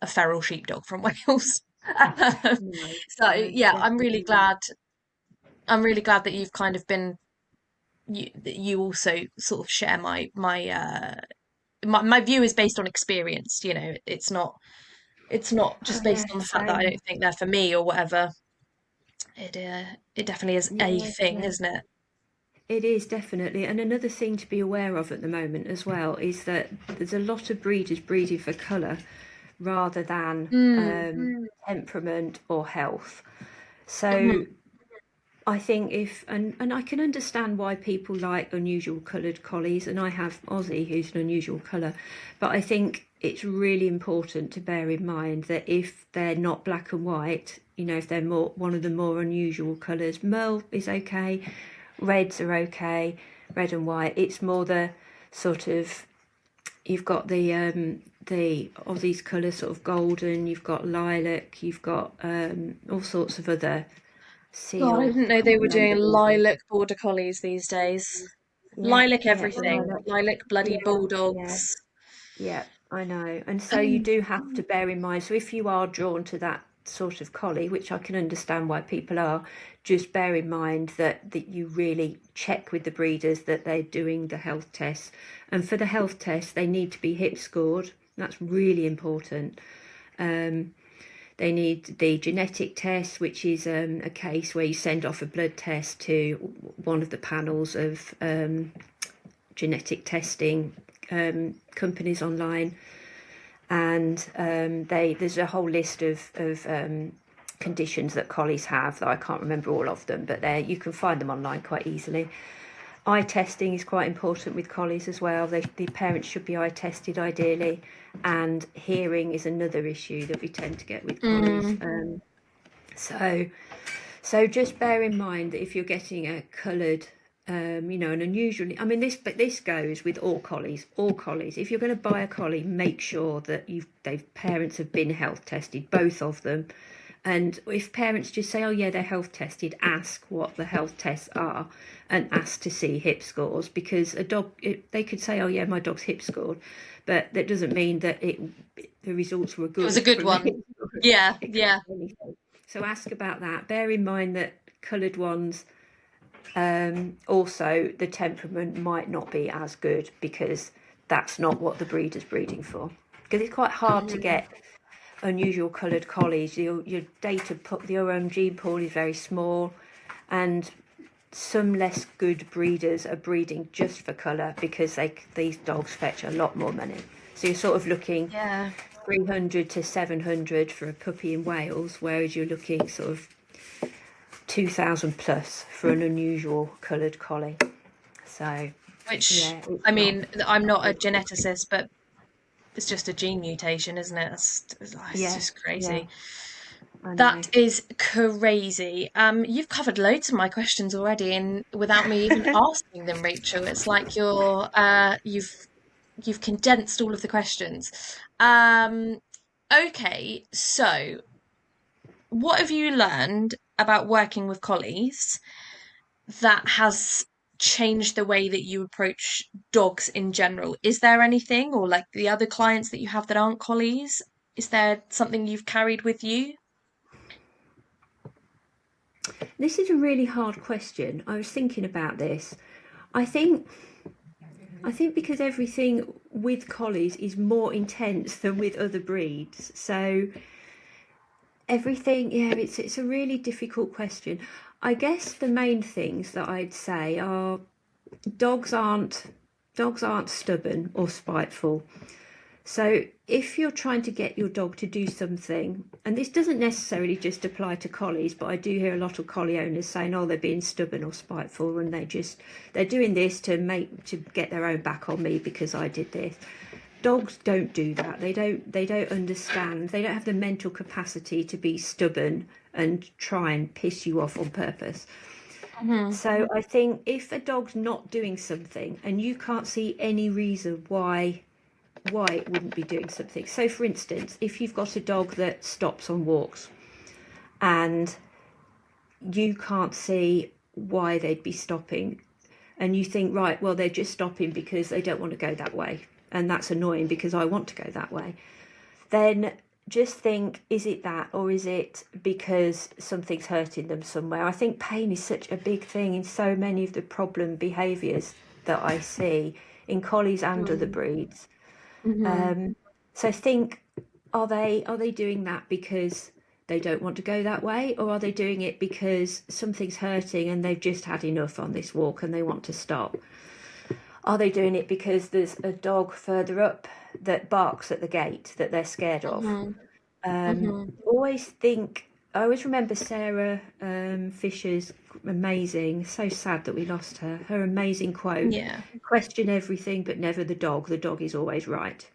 a feral sheepdog from Wales. Um, No, so no, yeah, definitely not. I'm really glad that you've kind of been that you also sort of share my view is based on experience. It's not Oh just yeah, based on the fact that I same. don't think they're for me or whatever. It definitely is a Yeah, thing, yeah. isn't it? It is definitely. And another thing to be aware of at the moment as well is that there's a lot of breeders breeding for colour rather than Mm. temperament or health. So Hmm. I think and I can understand why people like unusual coloured collies, and I have Aussie who's an unusual colour, but I think it's really important to bear in mind that if they're not black and white, if they're more one of the more unusual colours, merle is okay, reds are okay, red and white. It's more the sort of you've got the Aussie's colour sort of golden, you've got lilac, you've got all sorts of other God, I seal. didn't I know they can't were remember doing the others. lilac border collies these days. Yeah, Lilac yeah, everything. lilac. Lilac bloody Yeah, yeah, bulldogs. yeah. I know. And so you Um, do have to bear in mind. So if you are drawn to that sort of collie, which I can understand why people are, just bear in mind that you really check with the breeders that they're doing the health tests. And for the health tests, they need to be hip scored. That's really important. Um, They need the genetic test, which is a case where you send off a blood test to one of the panels of genetic testing companies online, and there's a whole list of conditions that collies have that I can't remember all of them, but there you can find them online quite easily. Eye testing is quite important with collies as well. The parents should be eye tested ideally, and hearing is another issue that we tend to get with collies. mm, So, so just bear in mind that if you're getting a coloured an unusual. I mean, this goes with all collies. All collies. If you're going to buy a collie, make sure that parents have been health tested, both of them. And if parents just say, "Oh yeah, they're health tested," ask what the health tests are, and ask to see hip scores, because they could say, "Oh yeah, my dog's hip scored," but that doesn't mean that the results were It was a good good from the one. hip score. Yeah, It could yeah. be anything. So ask about that. Bear in mind that coloured ones. Also, the temperament might not be as good because that's not what the breeder's breeding for. Because it's quite hard to Mhm. get unusual coloured collies. Your own gene pool is very small, and some less good breeders are breeding just for colour because these dogs fetch a lot more money. So you're sort of looking Yeah. 300 to 700 for a puppy in Wales, whereas you're looking sort of 2,000 plus for an unusual coloured collie. So, Which, yeah, it's I not. mean, I'm not a geneticist, but it's just a gene mutation, isn't it? It's Yeah, just yeah, crazy. I know. That is crazy. You've covered loads of my questions already, and without me even asking them, Rachel. It's like you've condensed all of the questions. Um, okay, so what have you learned about working with collies that has changed the way that you approach dogs in general? Is there anything, or like the other clients that you have that aren't collies? Is there something you've carried with you? This is a really hard question. I was thinking about this. I think I think because everything with collies is more intense than with other breeds. So everything, yeah, it's a really difficult question. I guess the main things that I'd say are dogs aren't dogs aren't stubborn or spiteful. So if you're trying to get your dog to do something, and this doesn't necessarily just apply to collies, but I do hear a lot of collie owners saying, "Oh, they're being stubborn or spiteful, and they're doing this to get their own back on me because I did this." Dogs don't do that. They don't understand. They don't have the mental capacity to be stubborn and try and piss you off on purpose. Hmm. So I think if a dog's not doing something and you can't see any reason why it wouldn't be doing something. So, for instance, if you've got a dog that stops on walks and you can't see why they'd be stopping, and you think, right, well, they're just stopping because they don't want to go that way, and that's annoying because I want to go that way, then just think, is it that, or is it because something's hurting them somewhere? I think pain is such a big thing in so many of the problem behaviours that I see in collies and other breeds. Hmm. So think, are they doing that because they don't want to go that way, or are they doing it because something's hurting and they've just had enough on this walk and they want to stop? Are they doing it because there's a dog further up that barks at the gate that they're scared of? Hmm. Hmm. Always think. I always remember Sarah Fisher's amazing. So sad that we lost her. Her amazing quote: Yeah. "Question everything, but never the dog. The dog is always right."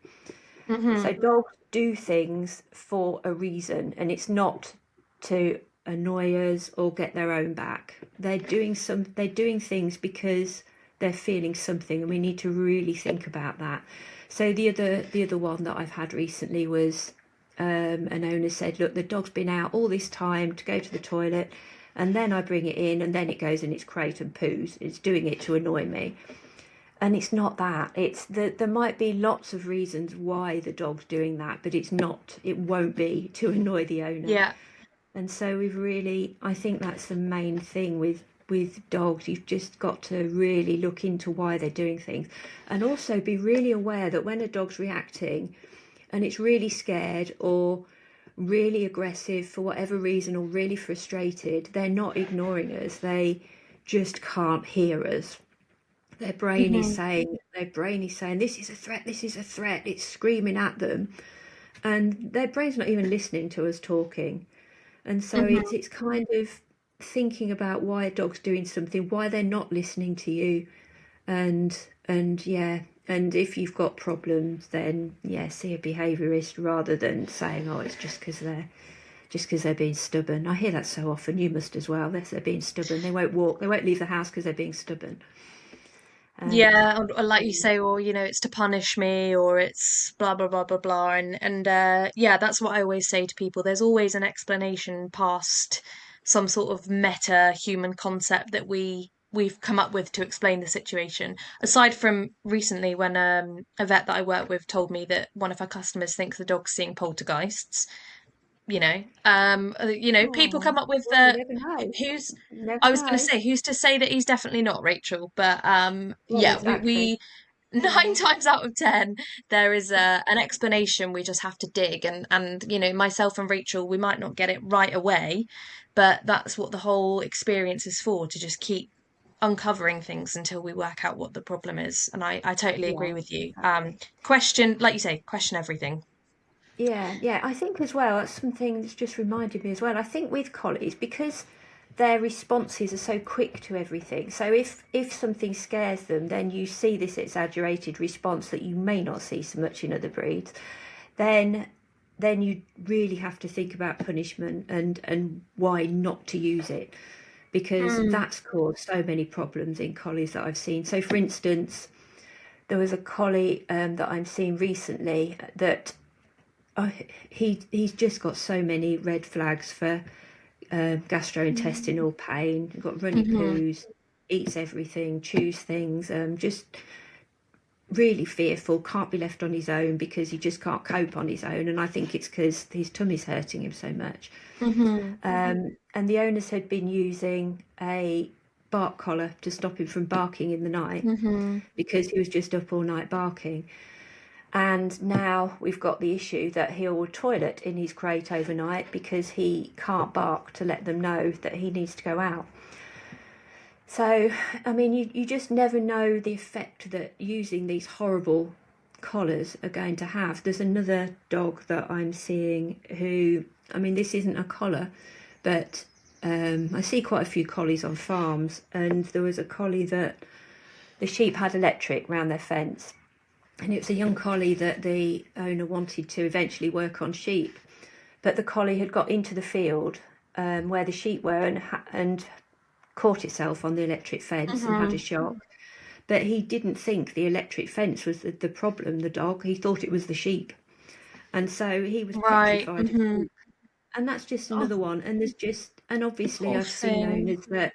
So Hmm. dogs do things for a reason, and it's not to annoy us or get their own back. They're doing things because they're feeling something, and we need to really think about that. So the other one that I've had recently was an owner said, "Look, the dog's been out all this time to go to the toilet, and then I bring it in, and then it goes in its crate and poos. It's doing it to annoy me." And it's not that. It's that there might be lots of reasons why the dog's doing that, but it won't be to annoy the owner. Yeah. And so I think that's the main thing with dogs. You've just got to really look into why they're doing things, and also be really aware that when a dog's reacting and it's really scared or really aggressive for whatever reason or really frustrated, they're not ignoring us. They just can't hear us. Hmm. Their brain is saying, this is a threat, this is a threat. It's screaming at them, and their brain's not even listening to us talking. And so Hmm. it's kind of thinking about why a dog's doing something, why they're not listening to you, and yeah, and if you've got problems, then yeah, see a behaviourist rather than saying, oh, it's just because they're just because they're being stubborn. I hear that so often. You must as well. They're being stubborn. They won't walk. They won't leave the house because they're being stubborn. Um, Yeah, or like you say, or it's to punish me, or it's blah blah blah blah blah, and yeah, that's what I always say to people. There's always an explanation past some sort of meta human concept that we've come up with to explain the situation. Aside from recently, when a vet that I work with told me that one of her customers thinks the dog's seeing poltergeists. People come oh, up with well, you never know. who's You never I was going to know. say who's to say that he's definitely not Rachel, but Well, yeah, we exactly. we nine Yeah. times out of ten there is an explanation. We just have to dig, and myself and Rachel, we might not get it right away, but that's what the whole experience is for, to just keep uncovering things until we work out what the problem is. And I totally agree Yeah, with you. exactly. Question, like you say, question everything. Yeah, yeah. I think as well, that's something that's just reminded me as well. I think with collies, because their responses are so quick to everything. So if something scares them, then you see this exaggerated response that you may not see so much in other breeds. Then then you really have to think about punishment and why not to use it, because Mm, that's caused so many problems in collies that I've seen. So for instance, there was a collie that I'm seeing recently that he's just got so many red flags for gastrointestinal pain. He's got runny mhm. poos, eats everything, chews things, just really fearful, can't be left on his own because he just can't cope on his own. And I think it's because his tummy's hurting him so much. Mhm. And the owners had been using a bark collar to stop him from barking in the night Mhm. because he was just up all night barking. And now we've got the issue that he'll toilet in his crate overnight because he can't bark to let them know that he needs to go out. So, I mean, you just never know the effect that using these horrible collars are going to have. There's another dog that I'm seeing who, I mean, this isn't a collar, but I see quite a few collies on farms, and there was a collie that the sheep had electric round their fence, and it was a young collie that the owner wanted to eventually work on sheep, but the collie had got into the field where the sheep were and caught itself on the electric fence and had a Mhm. shock. But he didn't think the electric fence was the problem, the dog. He thought it was the sheep. And so he was Right. petrified of Mhm. sheep. And that's just Oh, another one. And and obviously poor I've seen thing. owners that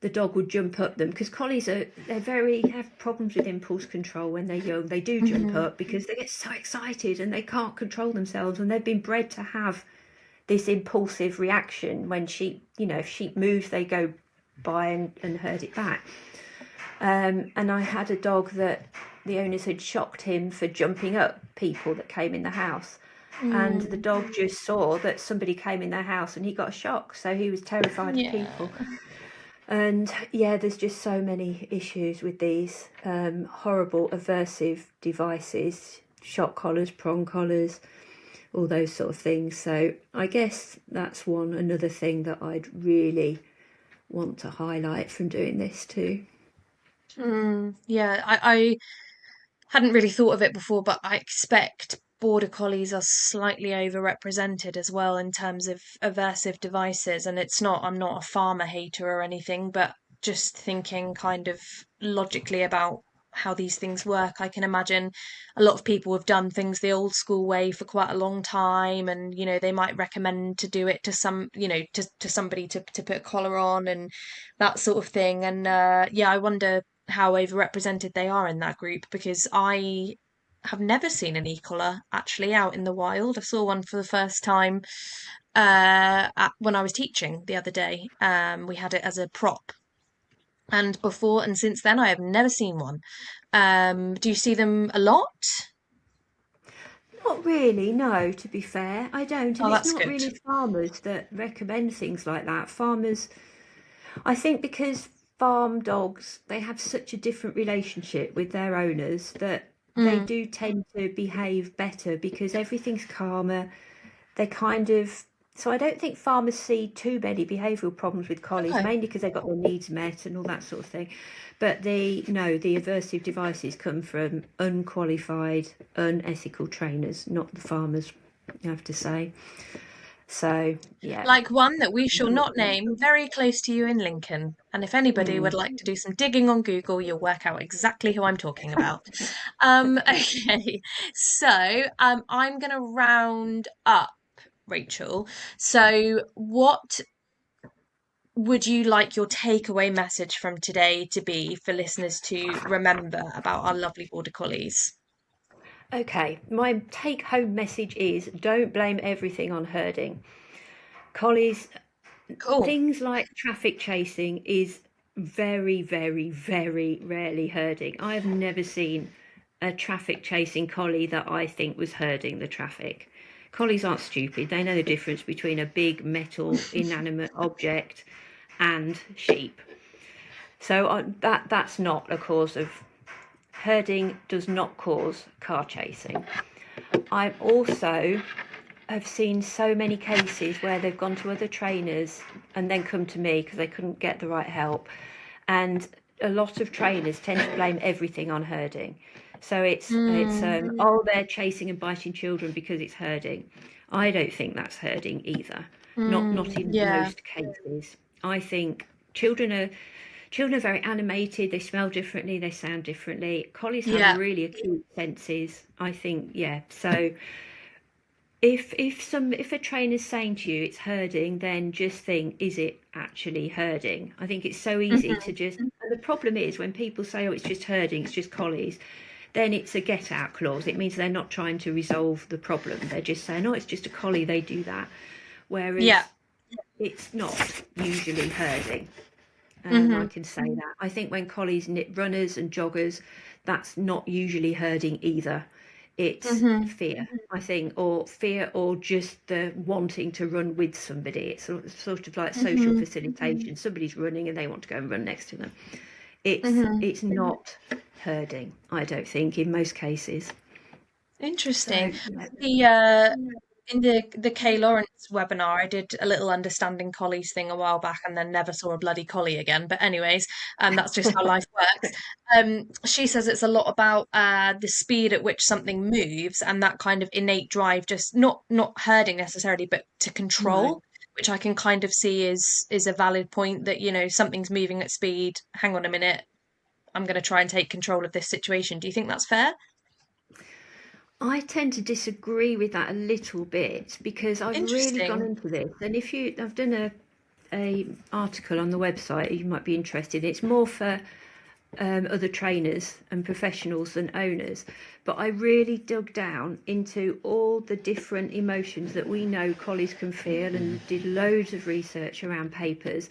the dog would jump up them because collies have problems with impulse control when they're young. They do jump Mhm. up because they get so excited and they can't control themselves, and they've been bred to have this impulsive reaction when if sheep moves, they go by and herd it back. And I had a dog that the owners had shocked him for jumping up people that came in the house. And the Mm. dog just saw that somebody came in their house and he got a shock. So he was terrified of people. Yeah. And yeah, there's just so many issues with these horrible aversive devices, shock collars, prong collars, all those sort of things. So I guess that's another thing that I'd really want to highlight from doing this too. Yeah. I hadn't really thought of it before, but I expect border collies are slightly overrepresented as well in terms of aversive devices. And I'm not a farmer hater or anything, but just thinking kind of logically about how these things work, I can imagine a lot of people have done things the old school way for quite a long time, and they might recommend to do it to to somebody to put a collar on and that sort of thing. And yeah, I wonder how overrepresented they are in that group, because I have never seen an e-collar actually out in the wild. I saw one for the first time when I was teaching the other day. We had it as a prop, and before and since then I have never seen one. Do you see them a lot? Not really, no, to be fair, I don't. And Oh, it's that's not good. really farmers that recommend things like that. Farmers, I think because farm dogs, they have such a different relationship with their owners that they Mm, do tend to behave better because everything's calmer. They kind of, so I don't think farmers see too many behavioural problems with collies, okay. mainly because they've got their needs met and all that sort of thing. But no, the aversive devices come from unqualified, unethical trainers, not the farmers, I have to say. So yeah. Like one that we shall not name, very close to you in Lincoln. And if anybody would Mm. like to do some digging on Google, you'll work out exactly who I'm talking about. Okay, so I'm going to round up, Rachel. So, what would you like your takeaway message from today to be for listeners to remember about our lovely border collies? Okay, my take home message is don't blame everything on herding. Collies, Cool. things like traffic chasing is very, very, very rarely herding. I have never seen a traffic chasing collie that I think was herding the traffic. Collies aren't stupid. They know the difference between a big metal inanimate object and sheep. So that's not a cause of herding. Does not cause car chasing. I also have seen so many cases where they've gone to other trainers and then come to me because they couldn't get the right help. And a lot of trainers tend to blame everything on herding. So oh, they're chasing and biting children because it's herding. I don't think that's herding either. Not in Yeah. most cases. I think children are very animated. They smell differently. They sound differently. Collies have Yeah. really acute senses. I think, yeah. So if a trainer's saying to you it's herding, then just think, is it actually herding? I think it's so easy to just. And the problem is when people say, oh, it's just herding, it's just collies, then it's a get out clause. It means they're not trying to resolve the problem. They're just saying, oh, it's just a collie, they do that. Yeah. Whereas it's not usually herding. I Hmm. can say that. I think when collies nip runners and joggers, that's not usually herding either. It's Hmm. fear, I think, or fear, or just the wanting to run with somebody. It's sort of like social Hmm. facilitation. Somebody's running and they want to go and run next to them. It's Hmm. it's not herding, I don't think, in most cases. Interesting. So yeah. The in the Kay Lawrence webinar, I did a little understanding collies thing a while back and then never saw a bloody collie again. But anyways, that's just how life works. She says it's a lot about the speed at which something moves and that kind of innate drive, just not herding necessarily, but to No. control, which I can kind of see is a valid point that, something's moving at speed. Hang on a minute, I'm going to try and take control of this situation. Do you think that's fair? I tend to disagree with that a little bit because I've really gone Interesting. into this. And I've done a article on the website you might be interested. It's more for other trainers and professionals than owners. But I really dug down into all the different emotions that we know collies can feel and did loads of research around papers.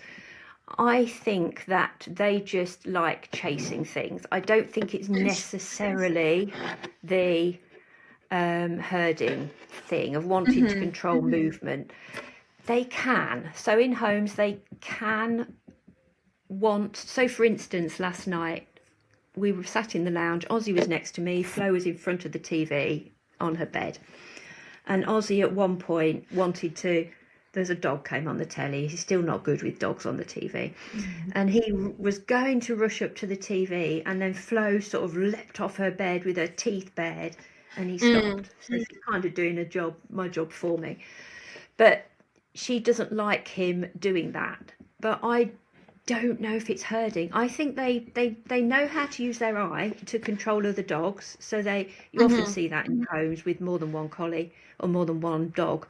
I think that they just like chasing things. I don't think it's necessarily the herding thing of wanting to Hmm. control movement. They can. So in homes, they can want. So for instance, last night we were sat in the lounge. Ozzy was next to me. Flo was in front of the TV on her bed. And Ozzy at one point wanted to. There's a dog came on the telly. He's still not good with dogs on the TV. And he was going to rush up to the TV, and then Flo sort of leapt off her bed with her teeth bared, and he Mm. stopped. So she's kind of doing my job for me. But she doesn't like him doing that. But I don't know if it's herding. I think they know how to use their eye to control other dogs. So you often Hmm. see that in homes with more than one collie or more than one dog.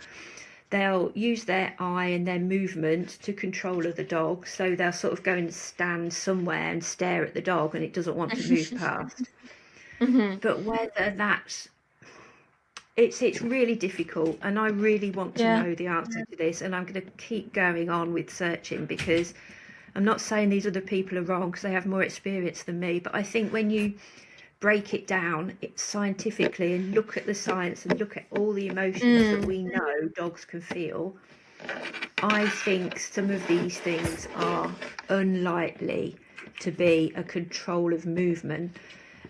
They'll use their eye and their movement to control other dogs. So they'll sort of go and stand somewhere and stare at the dog and it doesn't want to move past. Hmm. But whether that's it's really difficult, and I really want to Yeah. know the answer to this, and I'm going to keep going on with searching because I'm not saying these other people are wrong because they have more experience than me, but I think when you break it down scientifically and look at the science and look at all the emotions that Mm. we know dogs can feel, I think some of these things are unlikely to be a control of movement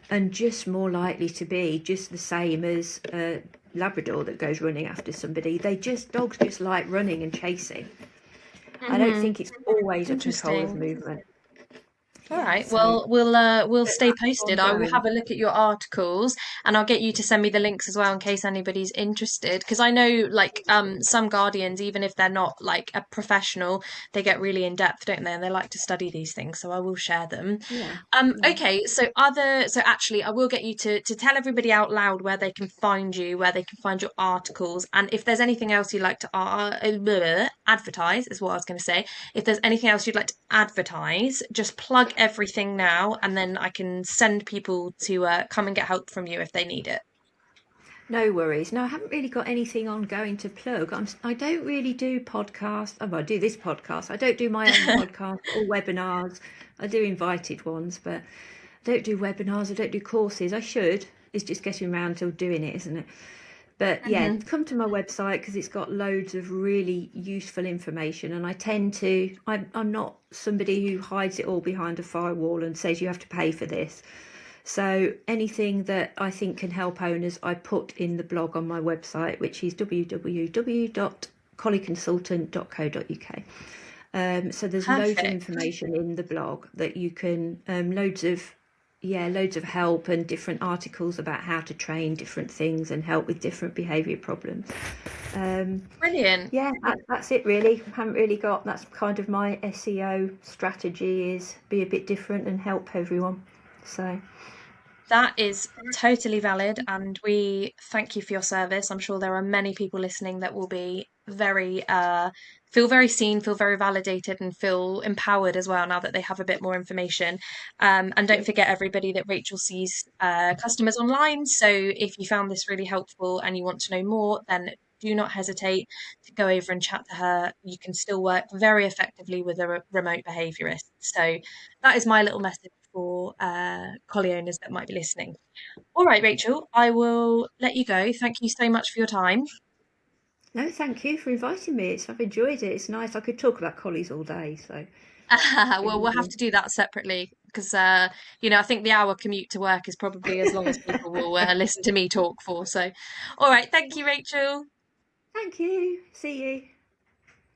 and just more likely to be just the same as a Labrador that goes running after somebody. Dogs just like running and chasing. I don't Hmm. think it's always a control of Interesting. movement. All Yeah, right. so Well, we'll but stay that's posted. I will ongoing. have a look at your articles, and I'll get you to send me the links as well in case anybody's interested. Because I know, like, some guardians, even if they're not like a professional, they get really in depth, don't they? And they like to study these things. So I will share them. Yeah, yeah. Okay. So actually, I will get you to tell everybody out loud where they can find you, where they can find your articles, and if there's anything else you'd like to advertise, is what I was going to say. If there's anything else you'd like to advertise, just plug everything now, and then I can send people to come and get help from you if they need it. No worries. No, I haven't really got anything ongoing to plug. I don't really do podcasts. Oh, well, I do this podcast. I don't do my own podcast or webinars. I do invited ones, but I don't do webinars. I don't do courses. I should. It's just getting around to doing it, isn't it? But yeah, Hmm. come to my website because it's got loads of really useful information. And I tend to, I'm not somebody who hides it all behind a firewall and says you have to pay for this. So anything that I think can help owners, I put in the blog on my website, which is www.collieconsultant.co.uk. So there's loads of Perfect. information in the blog that you can, loads of help and different articles about how to train different things and help with different behaviour problems. Brilliant. Yeah, that's it really. I haven't really got, that's kind of my SEO strategy, is be a bit different and help everyone. So That is totally valid, and we thank you for your service. I'm sure there are many people listening that will be feel very seen, feel very validated, and feel empowered as well now that they have a bit more information. And don't forget, everybody, that Rachel sees customers online. So if you found this really helpful and you want to know more, then do not hesitate to go over and chat to her. You can still work very effectively with a remote behaviourist. So that is my little message for collie owners that might be listening. All right, Rachel, I will let you go. Thank you so much for your time. no, thank you for inviting me. I've enjoyed it. It's nice. I could talk about collies all day, so it's been Well, we'll have lovely. to do that separately because, I think the hour commute to work is probably as long as people will listen to me talk for. So, all right, thank you, Rachel. Thank you. See you.